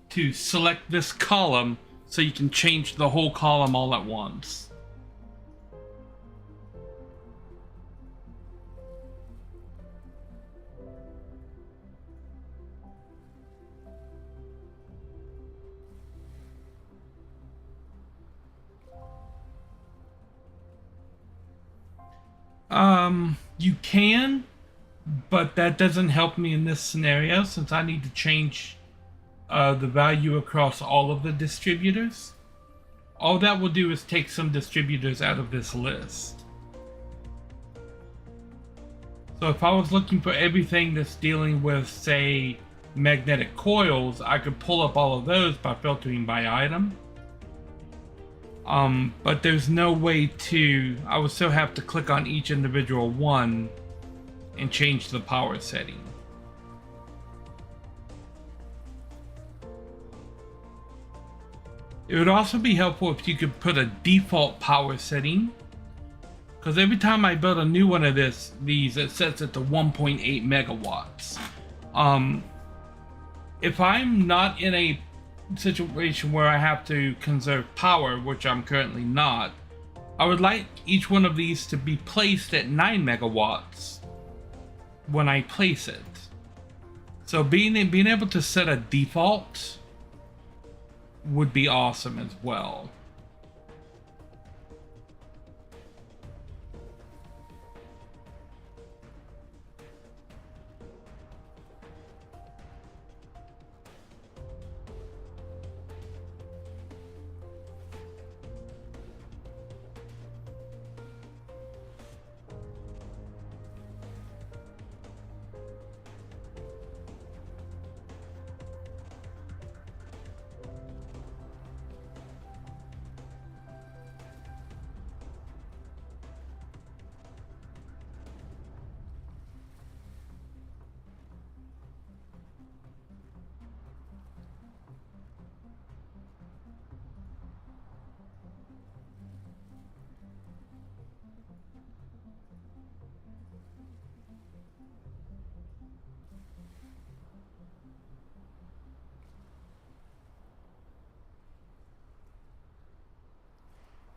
to select this column so you can change the whole column all at once. You can, but that doesn't help me in this scenario since I need to change the value across all of the distributors. All that will do is take some distributors out of this list. So if I was looking for everything that's dealing with, say, magnetic coils, I could pull up all of those by filtering by item. But there's no way to, I would still have to click on each individual one and change the power setting. It would also be helpful if you could put a default power setting, because every time I build a new one of these, it sets it to 1.8 megawatts. If I'm not in a situation where I have to conserve power, which I'm currently not, I would like each one of these to be placed at 9 megawatts when I place it. So being able to set a default would be awesome as well.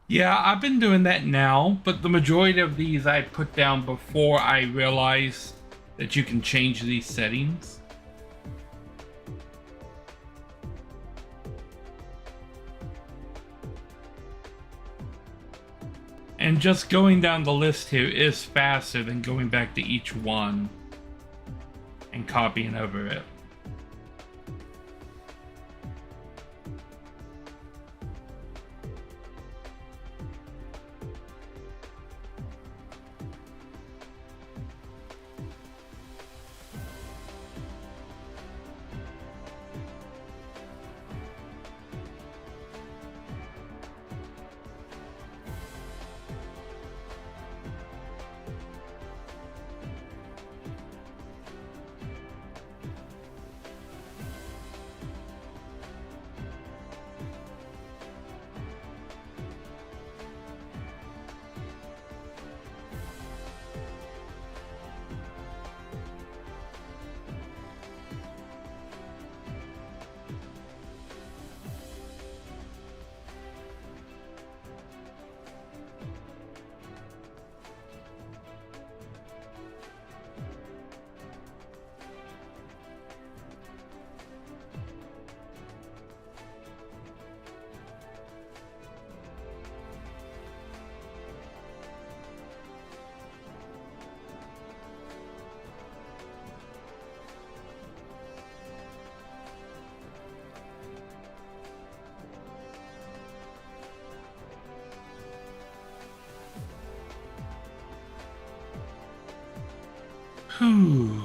Yeah, I've been doing that now, but the majority of these I put down before I realized that you can change these settings. And just going down the list here is faster than going back to each one and copying over it. Whew.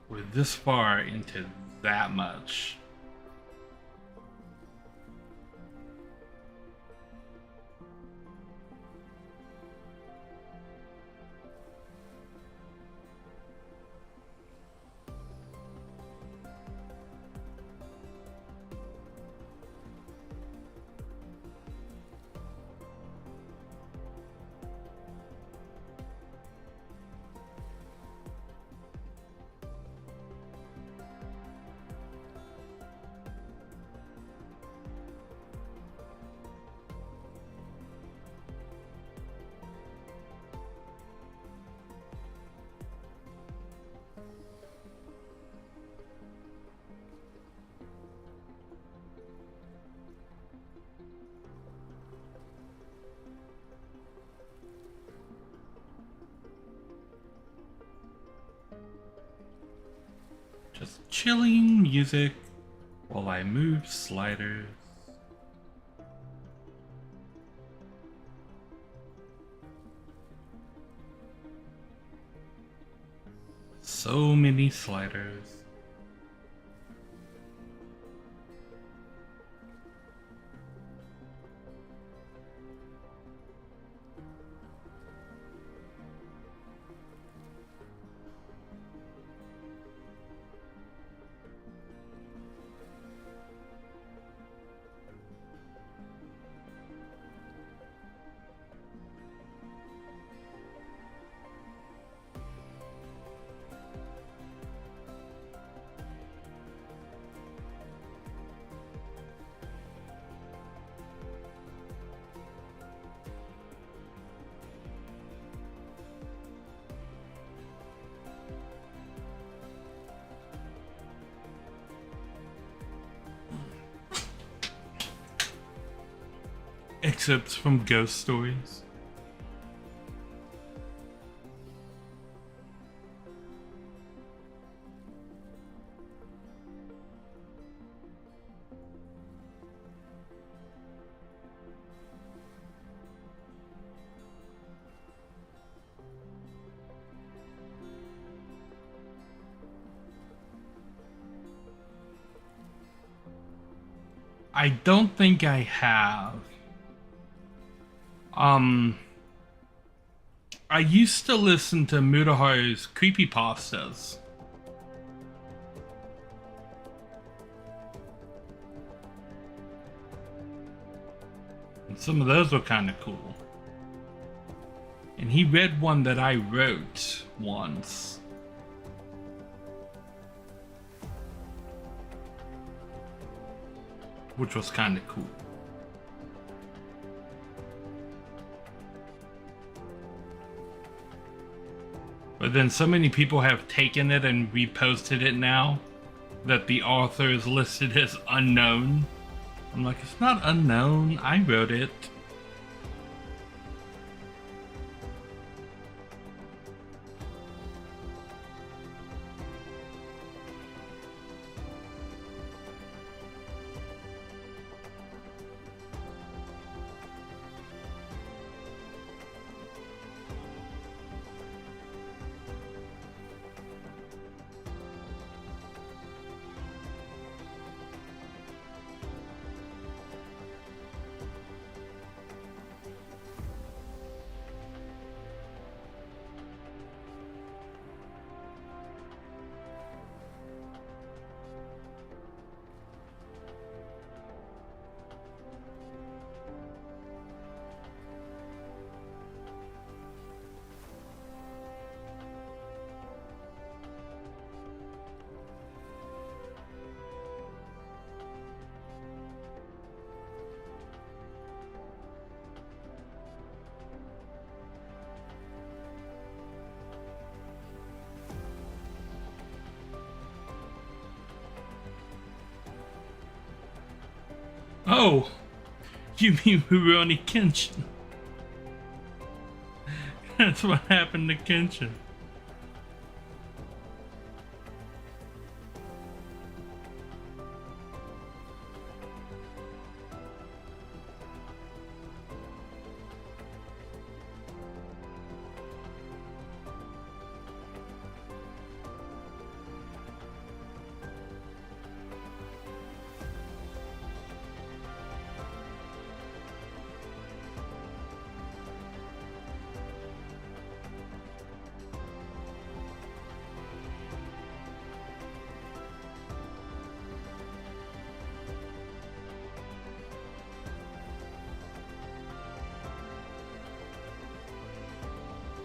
We're this far into that much. Just chilling music while I move sliders. So many sliders. excerpts from ghost stories. I don't think I have. I used to listen to Mutaharu's creepypastas. And some of those were kind of cool. And he read one that I wrote once. Which was kind of cool. But then so many people have taken it and reposted it now that the author is listed as unknown. I'm like, it's not unknown. I wrote it. Oh, you mean Rurouni Kenshin? That's what happened to Kenshin.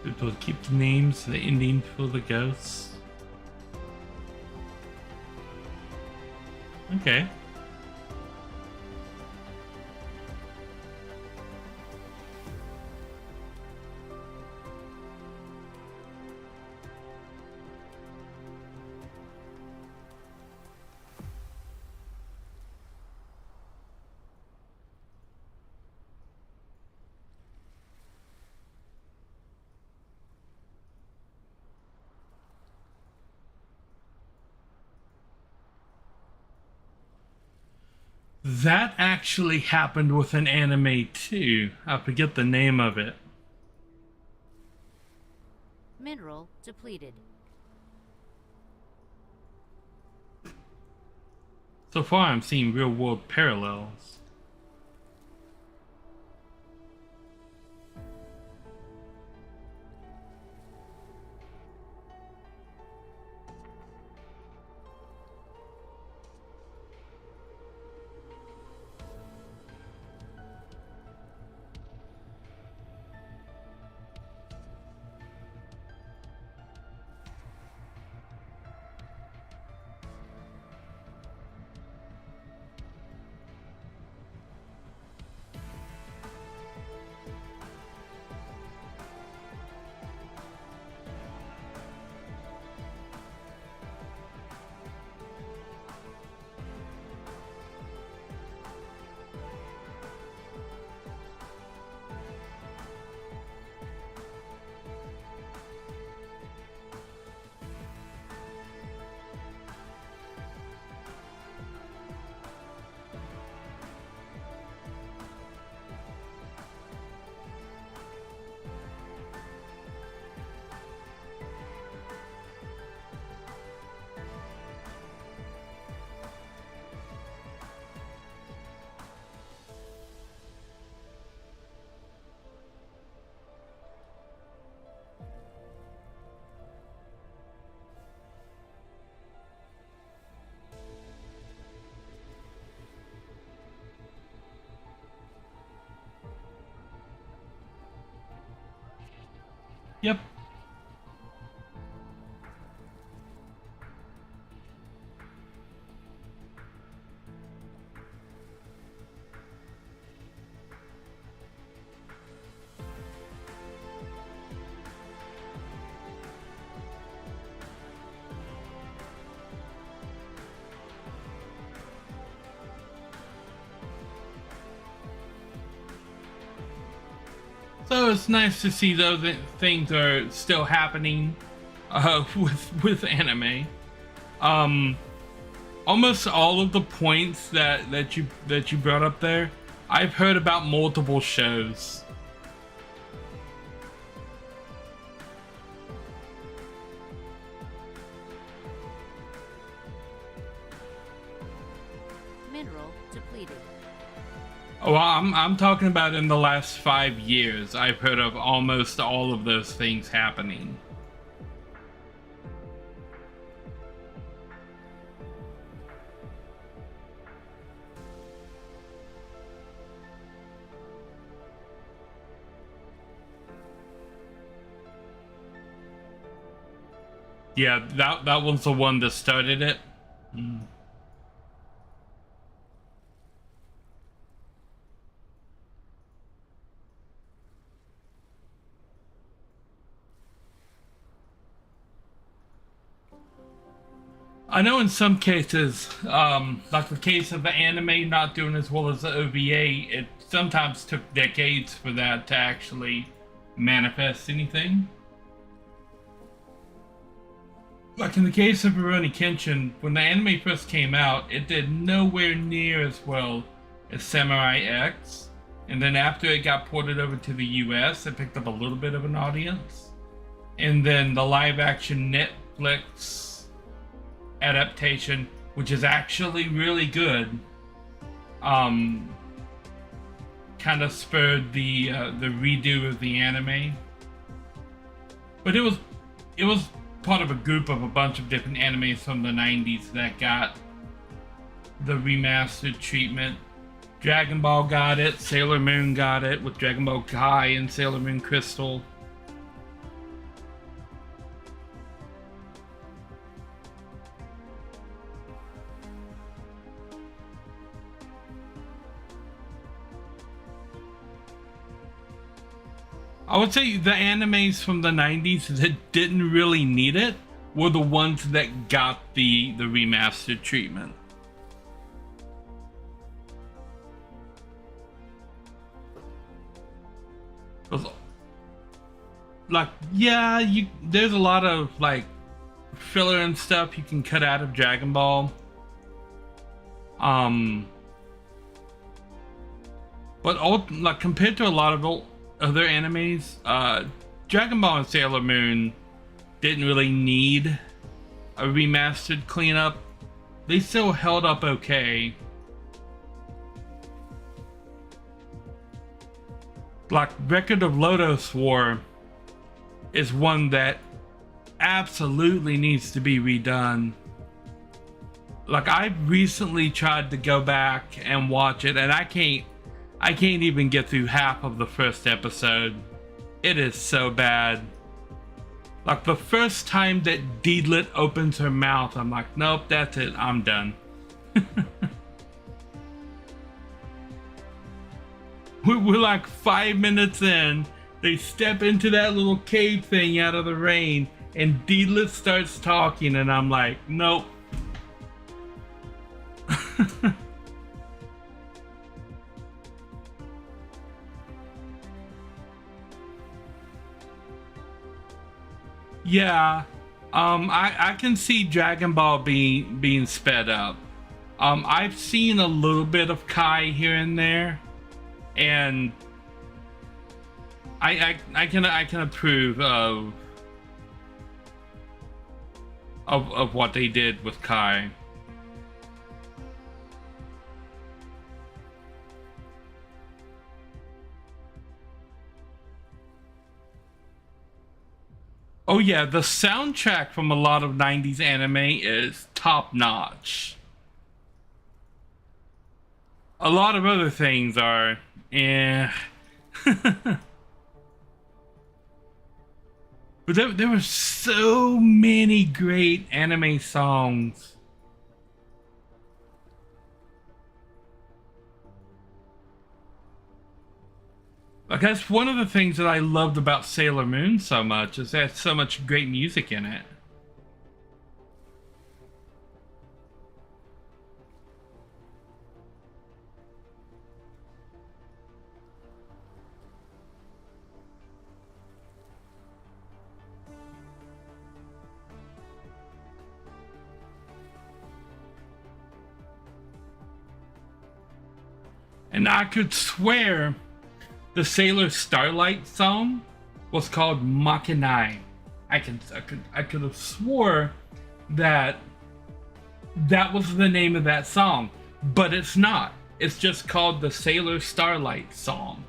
People keep the names, the ending for the ghosts. Okay. That actually happened with an anime too. I forget the name of it. Mineral depleted. So far I'm seeing real world parallels. Yep. So it's nice to see those things are still happening with anime. Um, Almost all of the points that you brought up there, I've heard about multiple shows. Mineral depleted. Oh, I'm talking about in the last 5 years. I've heard of almost all of those things happening. Yeah, that was the one that started it. Mm. I know in some cases, like the case of the anime not doing as well as the OVA, it sometimes took decades for that to actually manifest anything. Like in the case of Rurouni Kenshin, when the anime first came out, it did nowhere near as well as Samurai X. And then after it got ported over to the US, it picked up a little bit of an audience. And then the live action Netflix adaptation, which is actually really good, kind of spurred the redo of the anime. But it was part of a group of a bunch of different animes from the 90s that got the remastered treatment. Dragon Ball got it, Sailor Moon got it with Dragon Ball Kai and Sailor Moon Crystal. I would say the animes from the 90s that didn't really need it were the ones that got the remastered treatment. Like, yeah, there's a lot of like filler and stuff you can cut out of Dragon Ball. But like compared to a lot of other animes, Dragon Ball and Sailor Moon didn't really need a remastered cleanup. They still held up okay. Like Record of Lodoss War is one that absolutely needs to be redone. Like I recently tried to go back and watch it, and I can't even get through half of the first episode. It is so bad. Like the first time that Deedlit opens her mouth, I'm like, nope, that's it, I'm done. We're like 5 minutes in, they step into that little cave thing out of the rain, and Deedlit starts talking, and I'm like, nope. Yeah, I can see Dragon Ball being sped up. I've seen a little bit of Kai here and there, and I can approve of what they did with Kai. Oh yeah, the soundtrack from a lot of 90s anime is top notch. A lot of other things are, eh. But there were so many great anime songs. Like, that's one of the things that I loved about Sailor Moon so much, is that so much great music in it. And I could swear the Sailor Starlight song was called Makinai. I could have swore that that was the name of that song, but it's not. It's just called the Sailor Starlight song.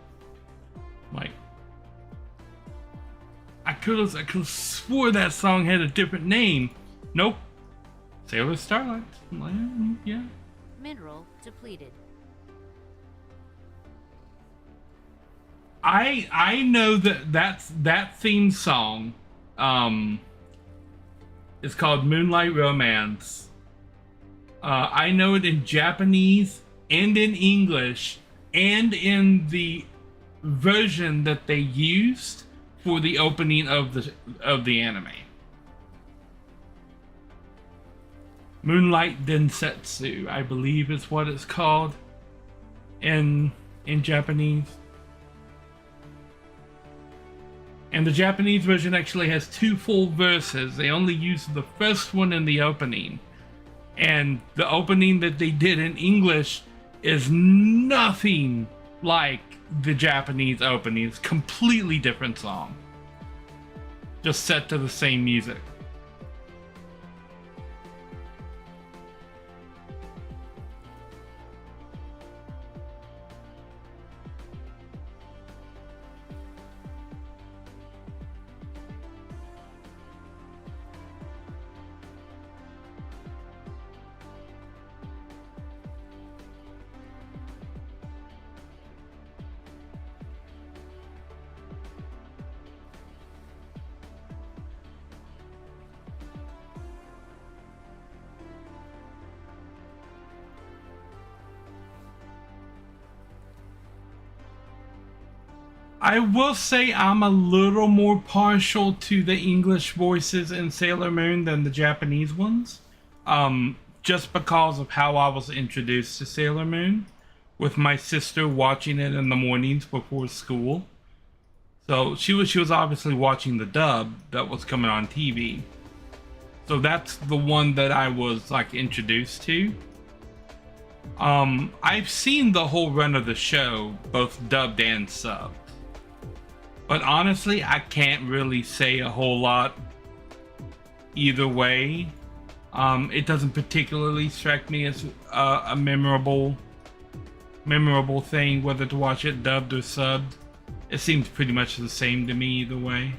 Like, I could have swore that song had a different name. Nope. Sailor Starlight. Yeah. Mineral depleted. I know that theme song is called Moonlight Romance. I know it in Japanese and in English and in the version that they used for the opening of the anime. Moonlight Densetsu, I believe is what it's called in Japanese. And the Japanese version actually has 2 full verses. They only used the first one in the opening. And the opening that they did in English is nothing like the Japanese opening. It's a completely different song. Just set to the same music. I will say I'm a little more partial to the English voices in Sailor Moon than the Japanese ones. Just because of how I was introduced to Sailor Moon, with my sister watching it in the mornings before school. So she was obviously watching the dub that was coming on TV. So that's the one that I was like introduced to. I've seen the whole run of the show, both dubbed and subbed. But honestly, I can't really say a whole lot either way. It doesn't particularly strike me as a memorable thing, whether to watch it dubbed or subbed. It seems pretty much the same to me either way.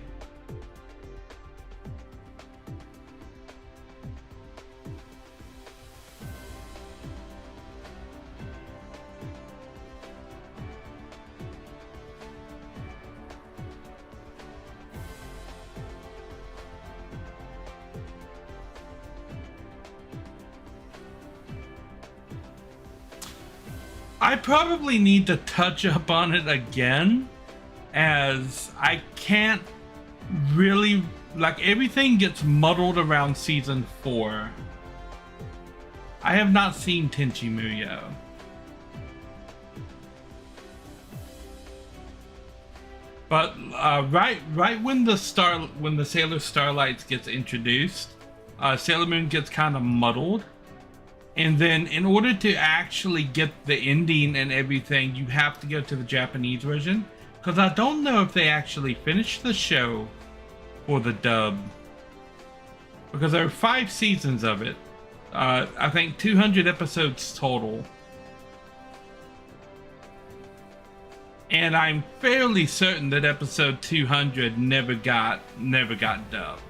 I probably need to touch up on it again, as I can't really, like, everything gets muddled around season 4. I have not seen Tenchi Muyo. But right when the Sailor Starlights gets introduced, Sailor Moon gets kind of muddled. And then in order to actually get the ending and everything, you have to go to the Japanese version. Because I don't know if they actually finished the show for the dub. Because there are 5 seasons of it. I think 200 episodes total. And I'm fairly certain that episode 200 never got dubbed.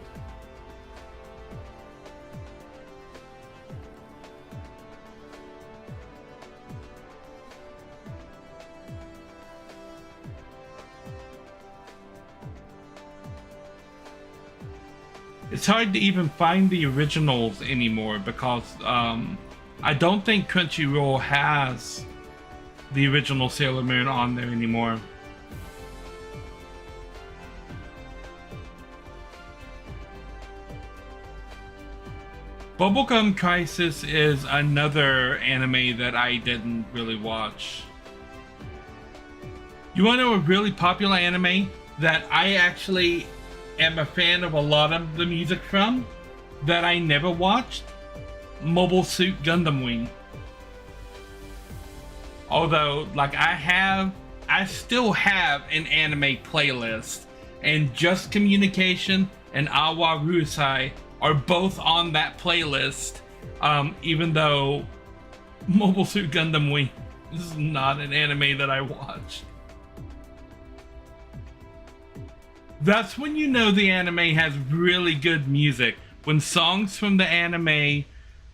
It's hard to even find the originals anymore because I don't think Crunchyroll has the original Sailor Moon on there anymore. Bubblegum Crisis is another anime that I didn't really watch. You want to know a really popular anime that I actually am a fan of a lot of the music from that I never watched? Mobile Suit Gundam Wing. Although, like, I still have an anime playlist, and Just Communication and Awa Rusai are both on that playlist, even though Mobile Suit Gundam Wing is not an anime that I watched. That's when you know the anime has really good music, when songs from the anime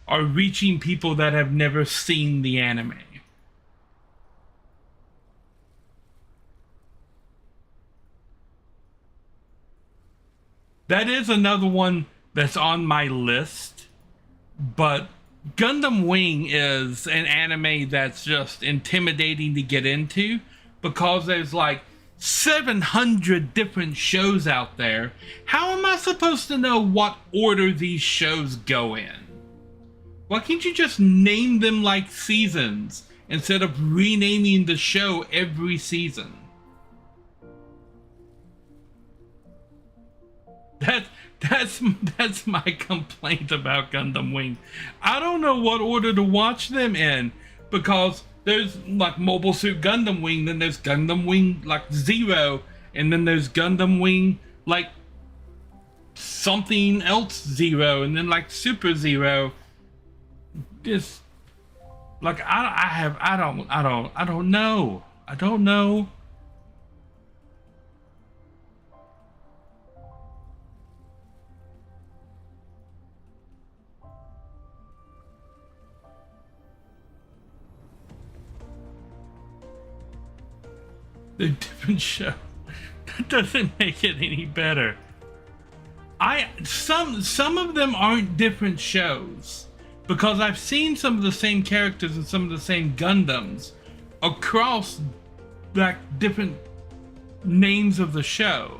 are reaching people that have never seen the anime. That is another one that's on my list, but Gundam Wing is an anime that's just intimidating to get into because there's like 700 different shows out there. How am I supposed to know what order these shows go in? Why can't you just name them like seasons instead of renaming the show every season? That's my complaint about Gundam Wing. I don't know what order to watch them in because there's like Mobile Suit Gundam Wing, then there's Gundam Wing like Zero, and then there's Gundam Wing like something else Zero, and then like Super Zero. Just like I don't know. I don't know. The different show. That doesn't make it any better. Some of them aren't different shows because I've seen some of the same characters and some of the same Gundams across like different names of the show.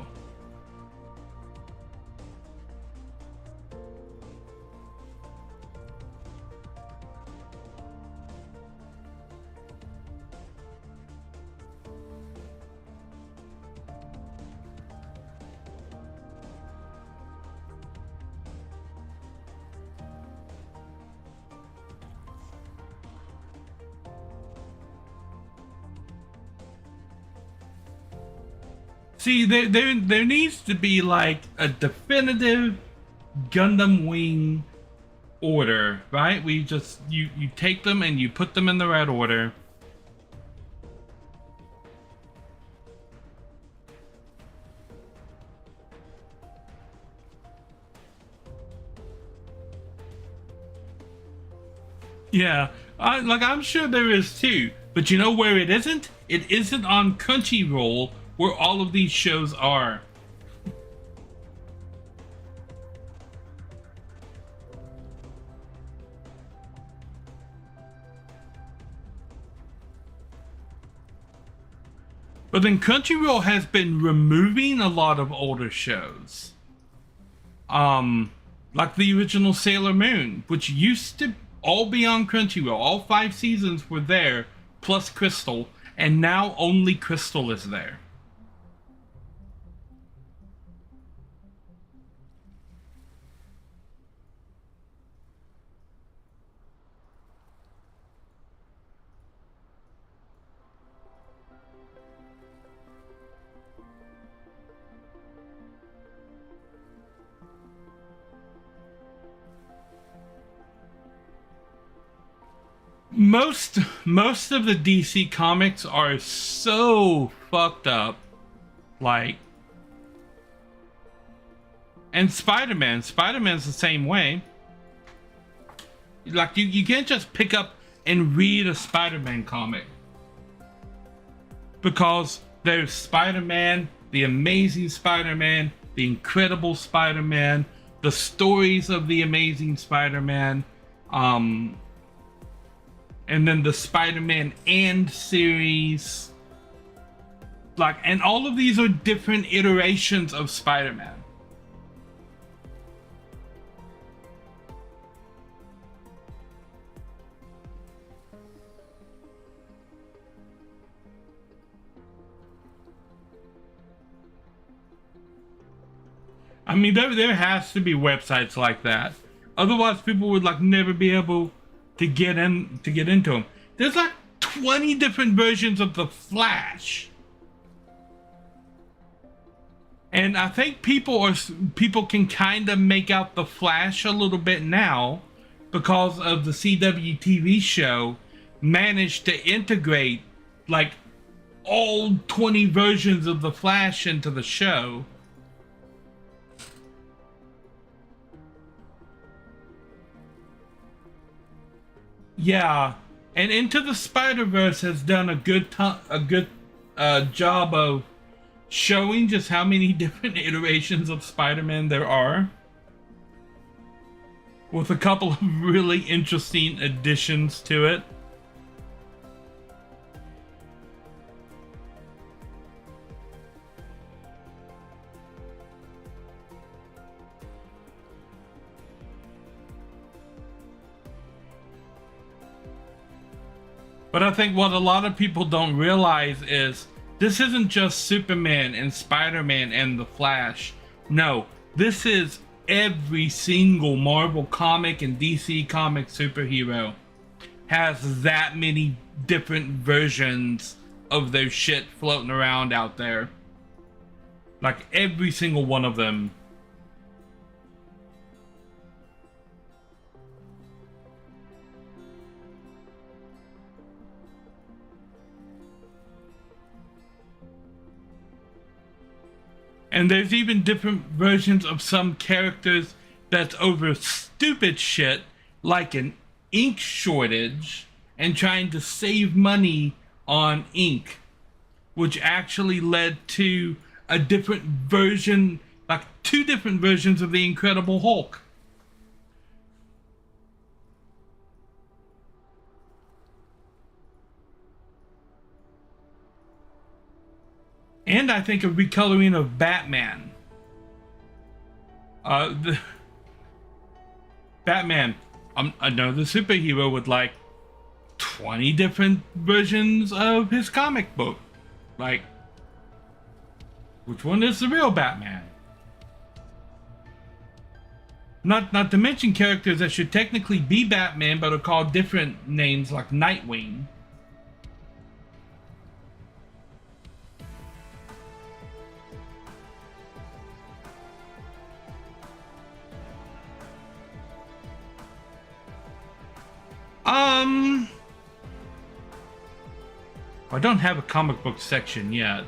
See, there needs to be like a definitive Gundam Wing order, right? We just you take them and you put them in the right order. Yeah, I'm sure there is too, but you know where it isn't? It isn't on Crunchyroll, where all of these shows are. But then Crunchyroll has been removing a lot of older shows. Like the original Sailor Moon, which used to all be on Crunchyroll. All 5 seasons were there, plus Crystal, and now only Crystal is there. Most of the DC comics are so fucked up, like, and Spider-Man's the same way. Like you can't just pick up and read a Spider-Man comic because there's Spider-Man, the Amazing Spider-Man, the Incredible Spider-Man, the stories of the Amazing Spider-Man, and then the Spider-Man and series, like, and all of these are different iterations of Spider-Man. I mean, there has to be websites like that. Otherwise, people would like never be able to get into them. There's like 20 different versions of the Flash, and I think people can kind of make out the Flash a little bit now because of the CW TV show managed to integrate like all 20 versions of the Flash into the show. Yeah, and Into the Spider-Verse has done a good job of showing just how many different iterations of Spider-Man there are, with a couple of really interesting additions to it. But I think what a lot of people don't realize is this isn't just Superman and Spider-Man and the Flash. No, this is every single Marvel comic and DC comic superhero has that many different versions of their shit floating around out there. Like every single one of them. And there's even different versions of some characters that's over stupid shit, like an ink shortage and trying to save money on ink, which actually led to a different version, like 2 different versions of the Incredible Hulk. And I think a recoloring of Batman. Batman, another superhero with like 20 different versions of his comic book. Like, which one is the real Batman? Not to mention characters that should technically be Batman but are called different names like Nightwing. I don't have a comic book section yet.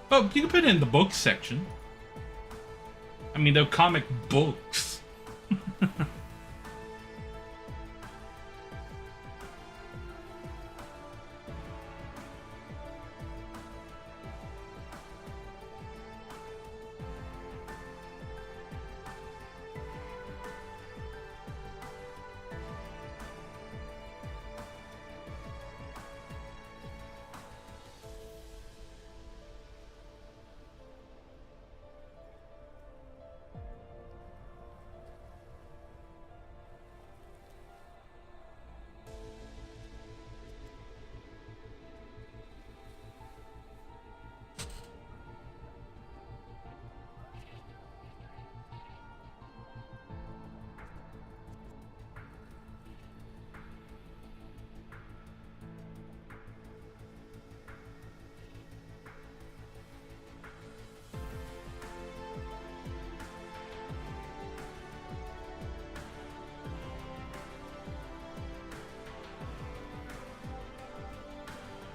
But you can put it in the books section. I mean, they're comic books.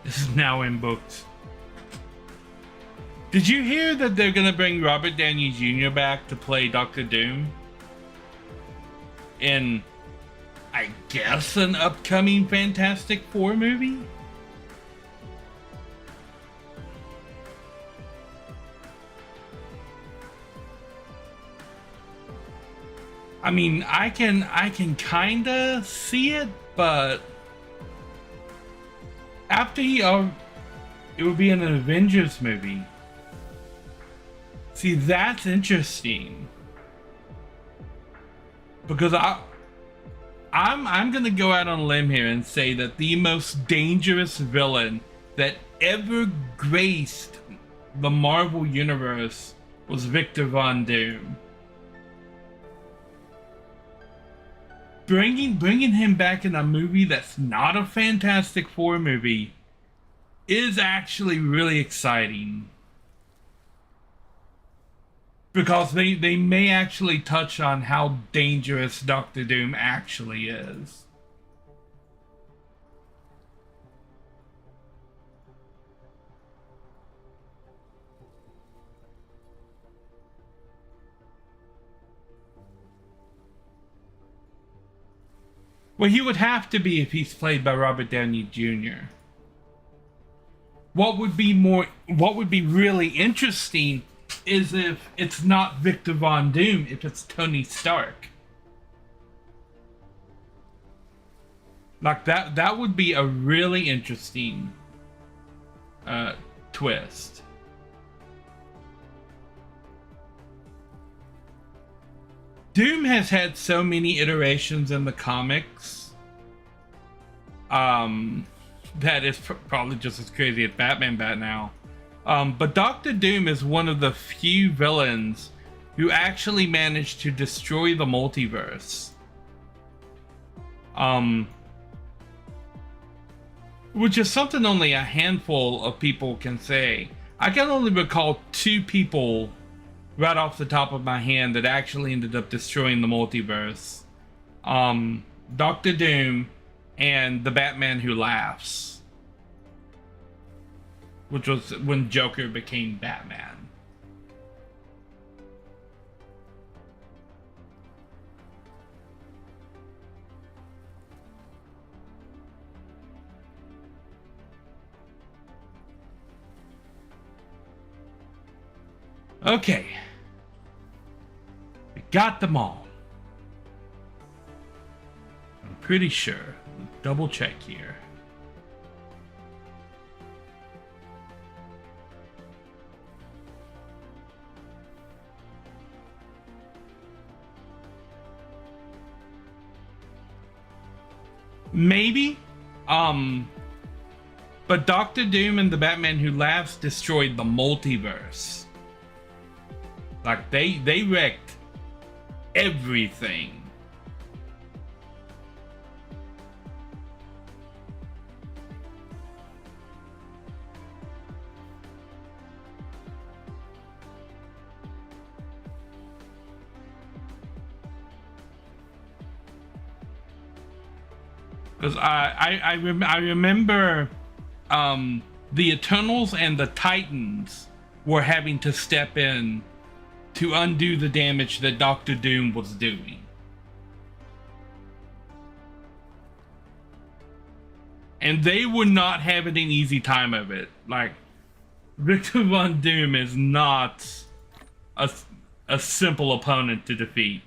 This is now in books. Did you hear that they're gonna bring Robert Downey Jr. back to play Doctor Doom? In, I guess, an upcoming Fantastic Four movie? I mean, I can kinda see it, but after it would be an Avengers movie. See, that's interesting because I'm gonna go out on a limb here and say that the most dangerous villain that ever graced the Marvel universe was Victor Von Doom. Bringing him back in a movie that's not a Fantastic Four movie is actually really exciting. Because they may actually touch on how dangerous Doctor Doom actually is. Well, he would have to be if he's played by Robert Downey Jr. What would be really interesting is if it's not Victor Von Doom, if it's Tony Stark. Like that would be a really interesting twist. Doom has had so many iterations in the comics that is probably just as crazy as Batman now. But Doctor Doom is one of the few villains who actually managed to destroy the multiverse. Which is something only a handful of people can say. I can only recall 2 people right off the top of my hand that actually ended up destroying the multiverse. Doctor Doom and the Batman Who Laughs. Which was when Joker became Batman. Okay. We got them all. I'm pretty sure. Double check here. Maybe. But Doctor Doom and the Batman Who Laughs destroyed the multiverse. Like they wrecked everything. Because I remember the Eternals and the Titans were having to step in to undo the damage that Doctor Doom was doing. And they were not having an easy time of it. Like, Victor Von Doom is not a simple opponent to defeat.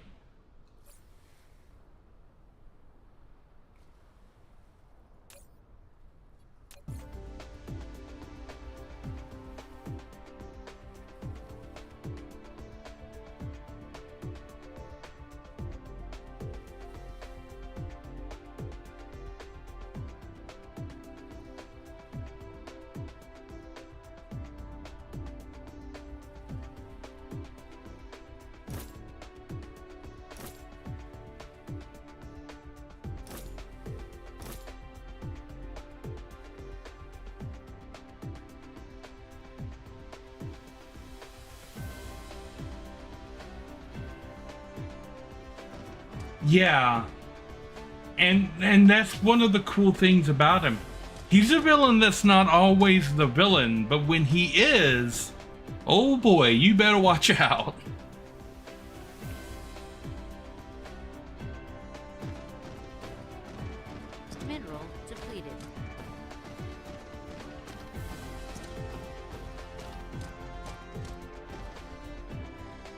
Yeah. And that's one of the cool things about him. He's a villain that's not always the villain, but when he is, oh boy, you better watch out. Mineral depleted.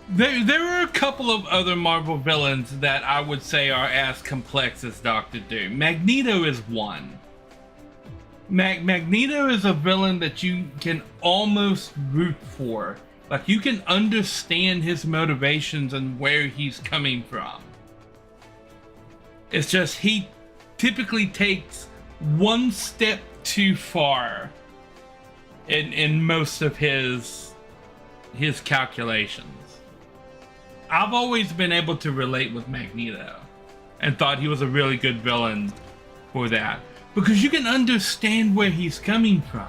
There are a couple of other Marvel villains that I would say are as complex as Doctor Doom. Magneto is one. Magneto is a villain that you can almost root for. Like, you can understand his motivations and where he's coming from. It's just he typically takes one step too far in most of his calculations. I've always been able to relate with Magneto and thought he was a really good villain for that, because you can understand where he's coming from.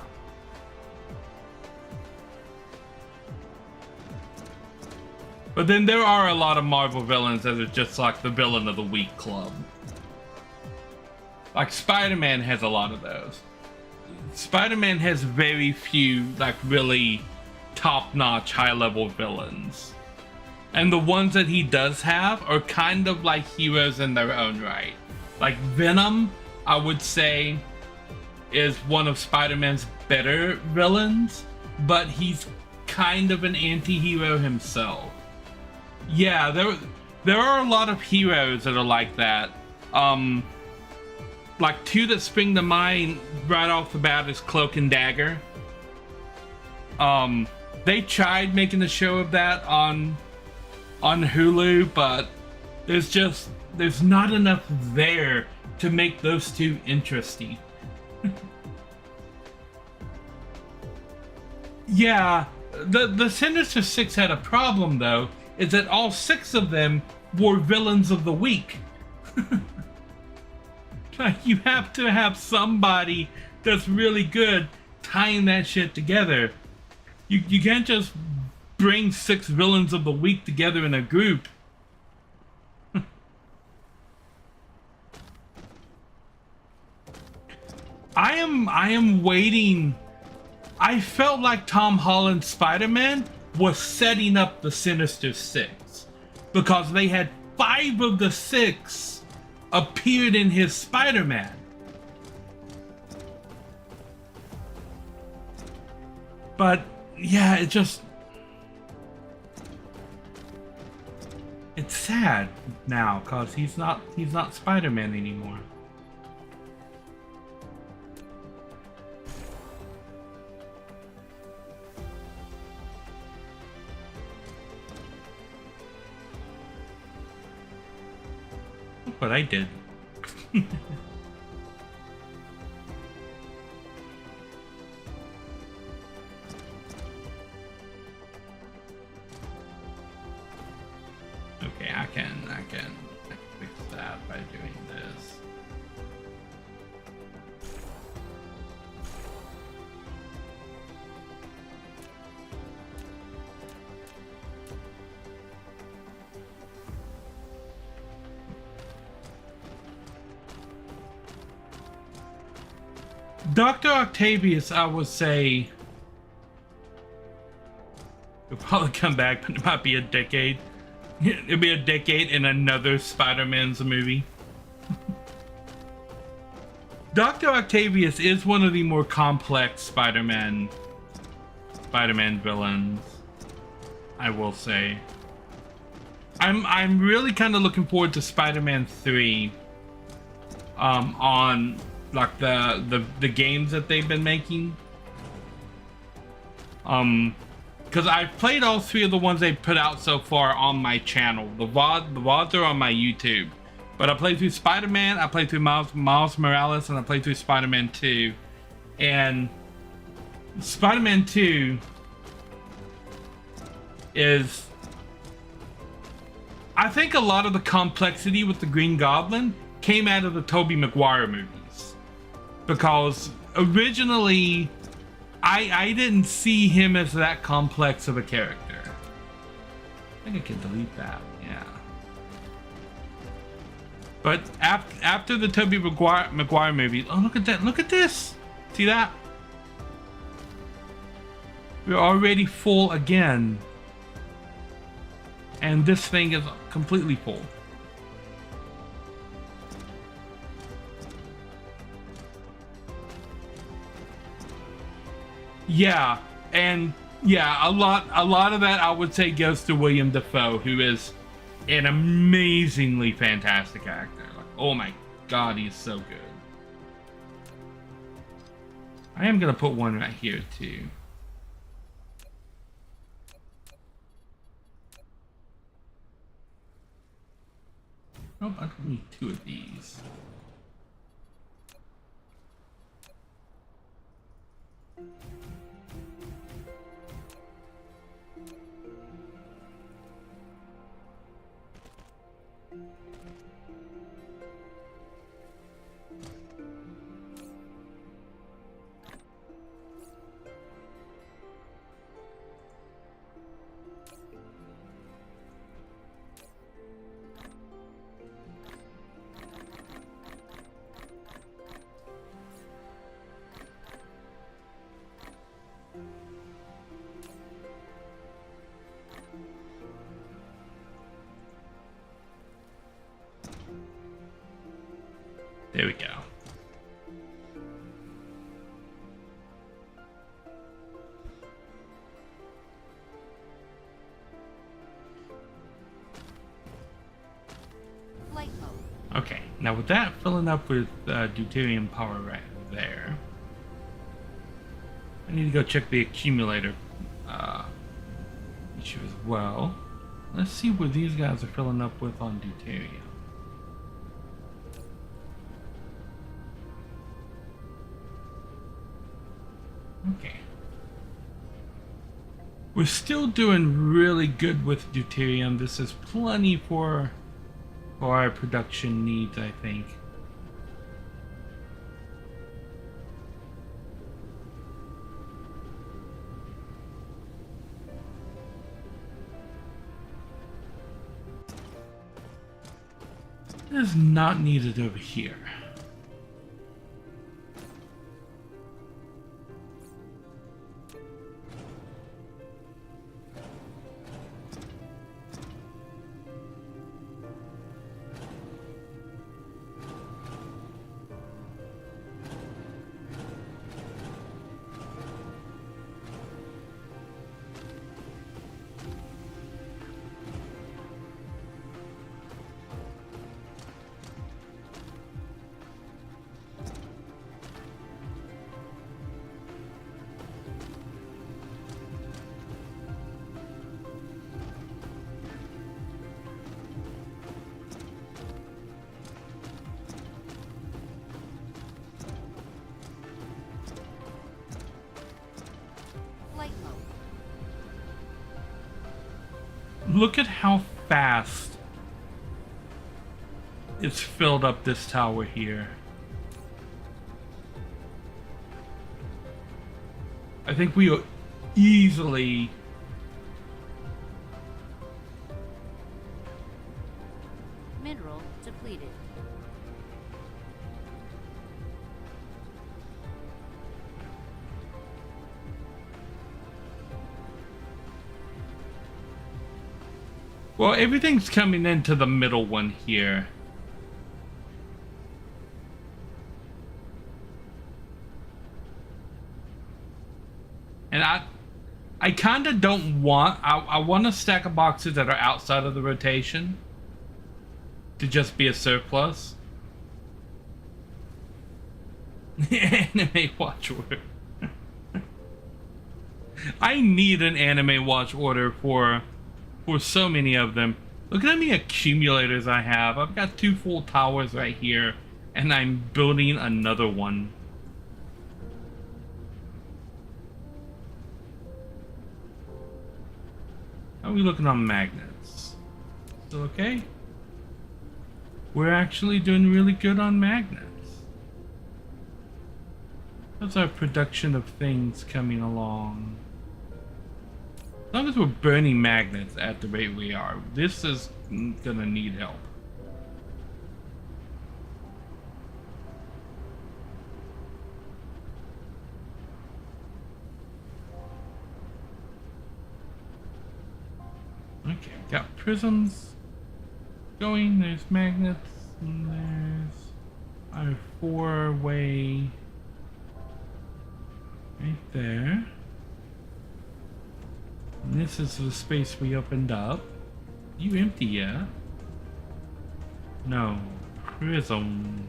But then there are a lot of Marvel villains that are just like the villain of the week club. Like Spider-Man has a lot of those. Spider-Man has very few like really top-notch high-level villains. And the ones that he does have are kind of like heroes in their own right. Like Venom, I would say, is one of Spider-Man's better villains, but he's kind of an anti-hero himself. Yeah, there are a lot of heroes that are like that. Like two that spring to mind right off the bat is Cloak and Dagger. They tried making a show of that on Hulu, but there's not enough there to make those two interesting. Yeah, the Sinister Six had a problem though, is that all six of them were villains of the week. Like, you have to have somebody that's really good tying that shit together. You can't just bring six villains of the week together in a group. I am waiting. I felt like Tom Holland's Spider-Man was setting up the Sinister Six, because they had 5 of the 6 appeared in his Spider-Man. But yeah, it's sad now because he's not Spider-Man anymore. Look what I did. Okay, I can fix that by doing this. Dr. Octavius, I would say, he'll probably come back, but it might be a decade. It'll be a decade in another Spider-Man's movie. Dr. Octavius is one of the more complex Spider-Man villains, I will say. I'm really kind of looking forward to Spider-Man 3 on like the games that they've been making. Because I've played all 3 of the ones they've put out so far on my channel. The VODs are on my YouTube. But I played through Spider-Man, I played through Miles Morales, and I played through Spider-Man 2. And Spider-Man 2 is... I think a lot of the complexity with the Green Goblin came out of the Tobey Maguire movies. Because originally, I didn't see him as that complex of a character. I think I can delete that, yeah. But after the Tobey Maguire movie, oh, look at that, look at this. See that? We're already full again. And this thing is completely full. Yeah, and Yeah, a lot of that I would say goes to William Dafoe, who is an amazingly fantastic actor. Like, oh my god, he's so good. I am gonna put one right here too. Oh, I don't need two of these. There we go. Flight mode. Okay, now with that filling up with deuterium power right there, I need to go check the accumulator issue as well. Let's see what these guys are filling up with on deuterium. Okay. We're still doing really good with deuterium. This is plenty for our production needs, I think. It is not needed over here. Flight mode. Look at how fast it's filled up this tower here. I think we easily Mineral depleted. well, everything's coming into the middle one here. And I kind of don't want, I want a stack of boxes that are outside of the rotation to just be a surplus. Anime watch order. I need an anime watch order for so many of them. Look at how many accumulators I have. I've got 2 full towers right here, and I'm building another one. How are we looking on magnets? Still okay? We're actually doing really good on magnets. How's our production of things coming along? As long as we're burning magnets at the rate we are, this is gonna need help. Okay, got prisms going, there's magnets, and there's our 4-way right there. This is the space we opened up. You empty, yeah? No. Prisms.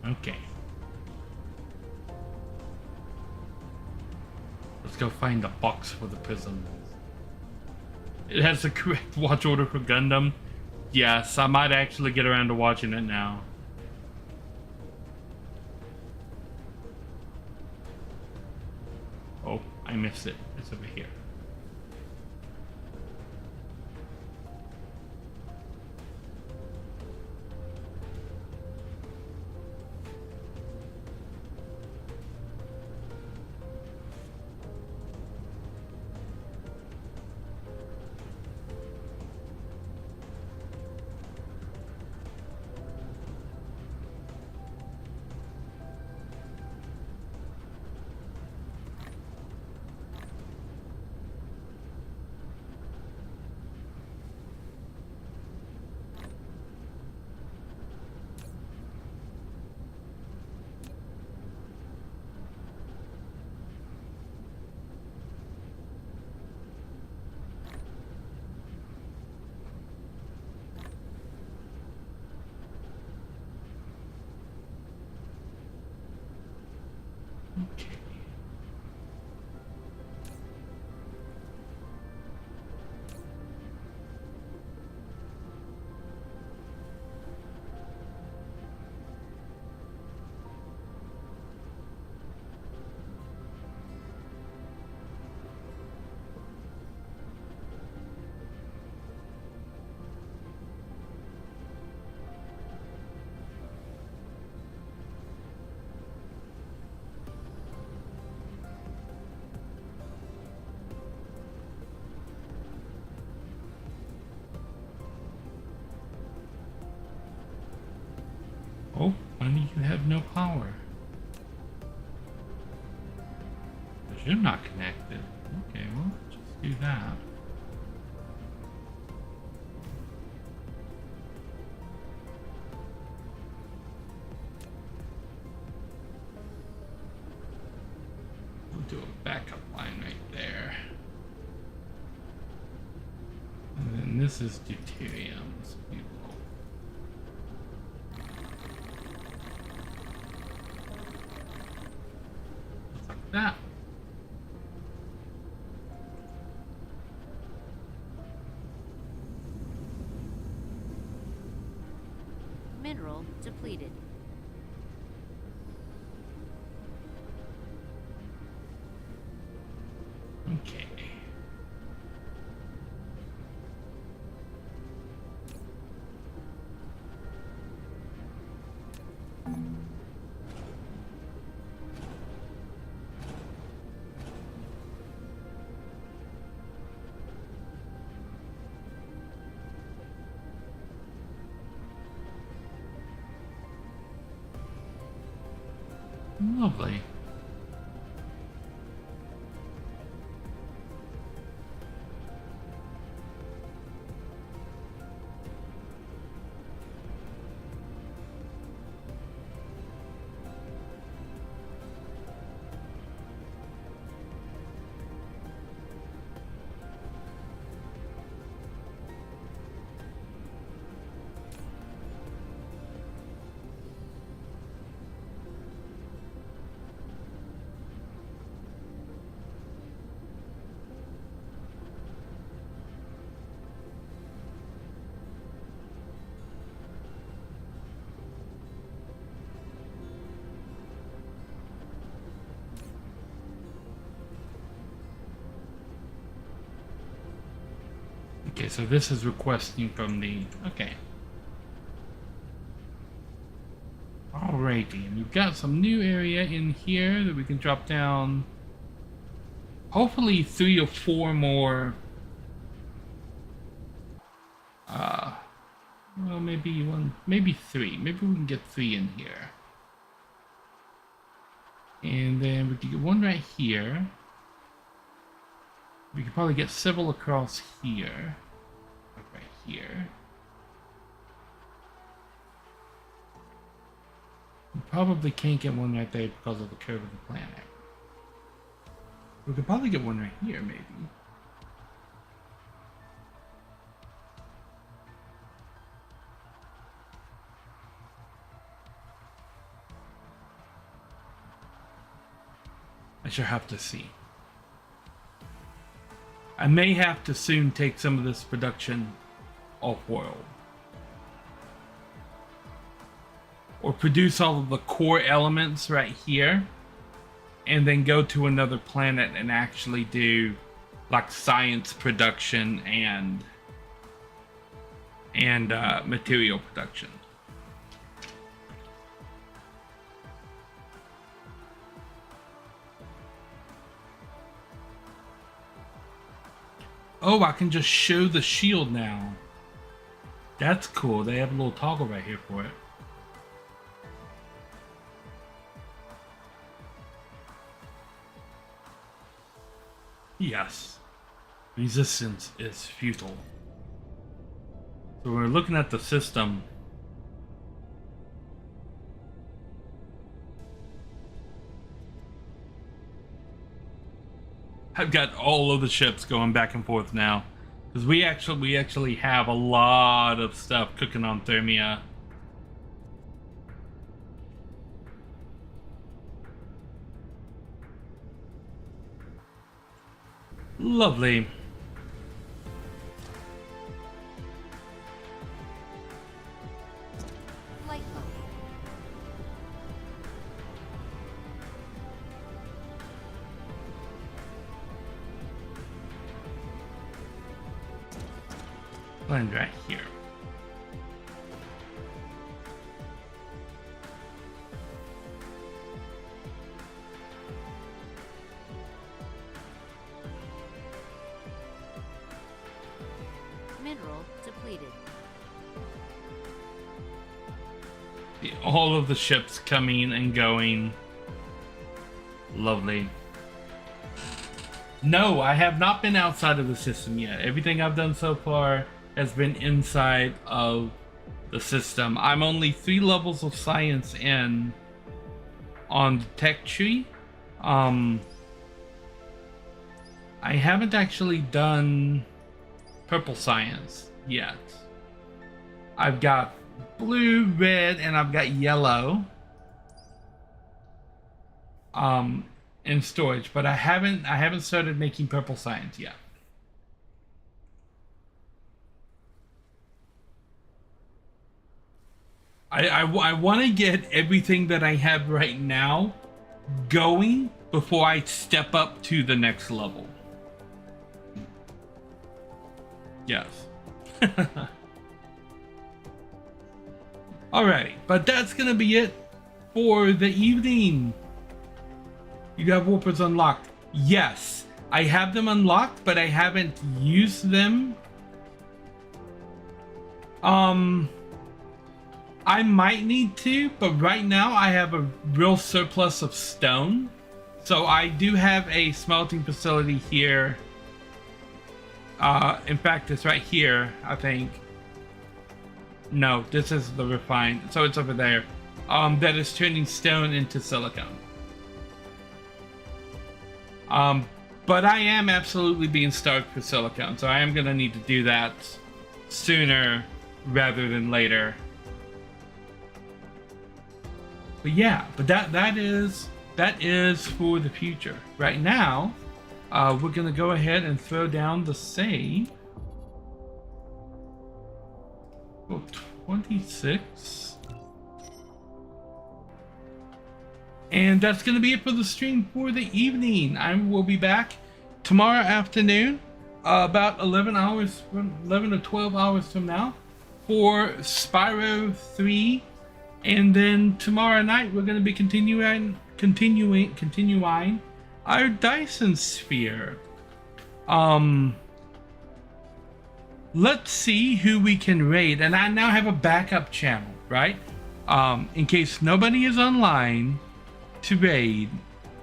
Okay. Let's go find the box for the prisms. It has the correct watch order for Gundam. Yes, I might actually get around to watching it now. Oh, I missed it. It's over here. Okay. Oh, honey, you have no power. Because you're not connected. Okay, well, just do that. We'll do a backup line right there. And then this is deuterium. So we will that. Mineral depleted. Okay. Lovely. Okay, so this is requesting from the... Okay. Alright. Alrighty, and we've got some new area in here that we can drop down. Hopefully 3 or 4 more. Well, maybe 1, maybe 3. Maybe we can get 3 in here. And then we can get 1 right here. We could probably get several across here. Like right here. We probably can't get 1 right there because of the curve of the planet. We could probably get 1 right here, maybe. I shall have to see. I may have to soon take some of this production off-world. Or produce all of the core elements right here. And then go to another planet and actually do like science production and material production. Oh, I can just show the shield now. That's cool. They have a little toggle right here for it. Yes. Resistance is futile. So we're looking at the system. I've got all of the ships going back and forth now. Because we actually have a lot of stuff cooking on Thermia. Lovely. Light mode. Land right here. Mineral depleted. See all of the ships coming and going. Lovely. No, I have not been outside of the system yet. Everything I've done so far has been inside of the system. I'm only 3 levels of science in on the tech tree. I haven't actually done purple science yet. I've got blue, red, and I've got yellow in storage, but I haven't started making purple science yet. I want to get everything that I have right now going before I step up to the next level. Yes. Alrighty, but that's gonna be it for the evening. You have warpers unlocked. Yes, I have them unlocked, but I haven't used them. I might need to, but right now I have a real surplus of stone. So I do have a smelting facility here. In fact, it's right here, I think. No, this is the refined, so it's over there. That is turning stone into silicone. But I am absolutely being starved for silicone, so I am gonna need to do that sooner rather than later. But yeah, but that is for the future. Right now, we're gonna go ahead and throw down the save. Well, 26. And that's gonna be it for the stream for the evening. I will be back tomorrow afternoon, about 11 or 12 hours from now, for Spyro 3 And then tomorrow night we're going to be continuing our Dyson Sphere. Let's see who we can raid, and I now have a backup channel, right? In case nobody is online to raid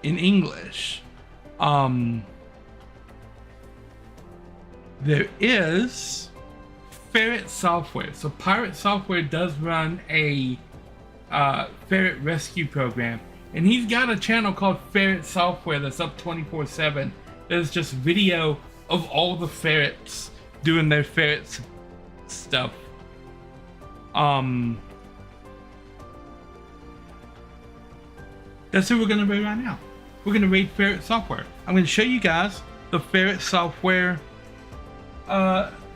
in English. There is Ferret Software. So Pirate Software does run a ferret rescue program, and he's got a channel called Ferret Software that's up 24/7. There's just video of all the ferrets doing their ferret stuff. That's who we're gonna raid right now. We're gonna raid Ferret Software. I'm gonna show you guys the Ferret Software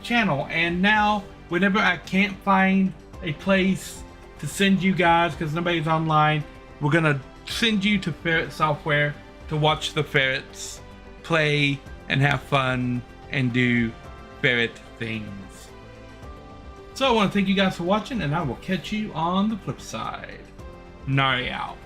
channel, and now whenever I can't find a place to send you guys because nobody's online, we're gonna send you to Ferret Software to watch the ferrets play and have fun and do ferret things. So I want to thank you guys for watching, and I will catch you on the flip side. Nari out.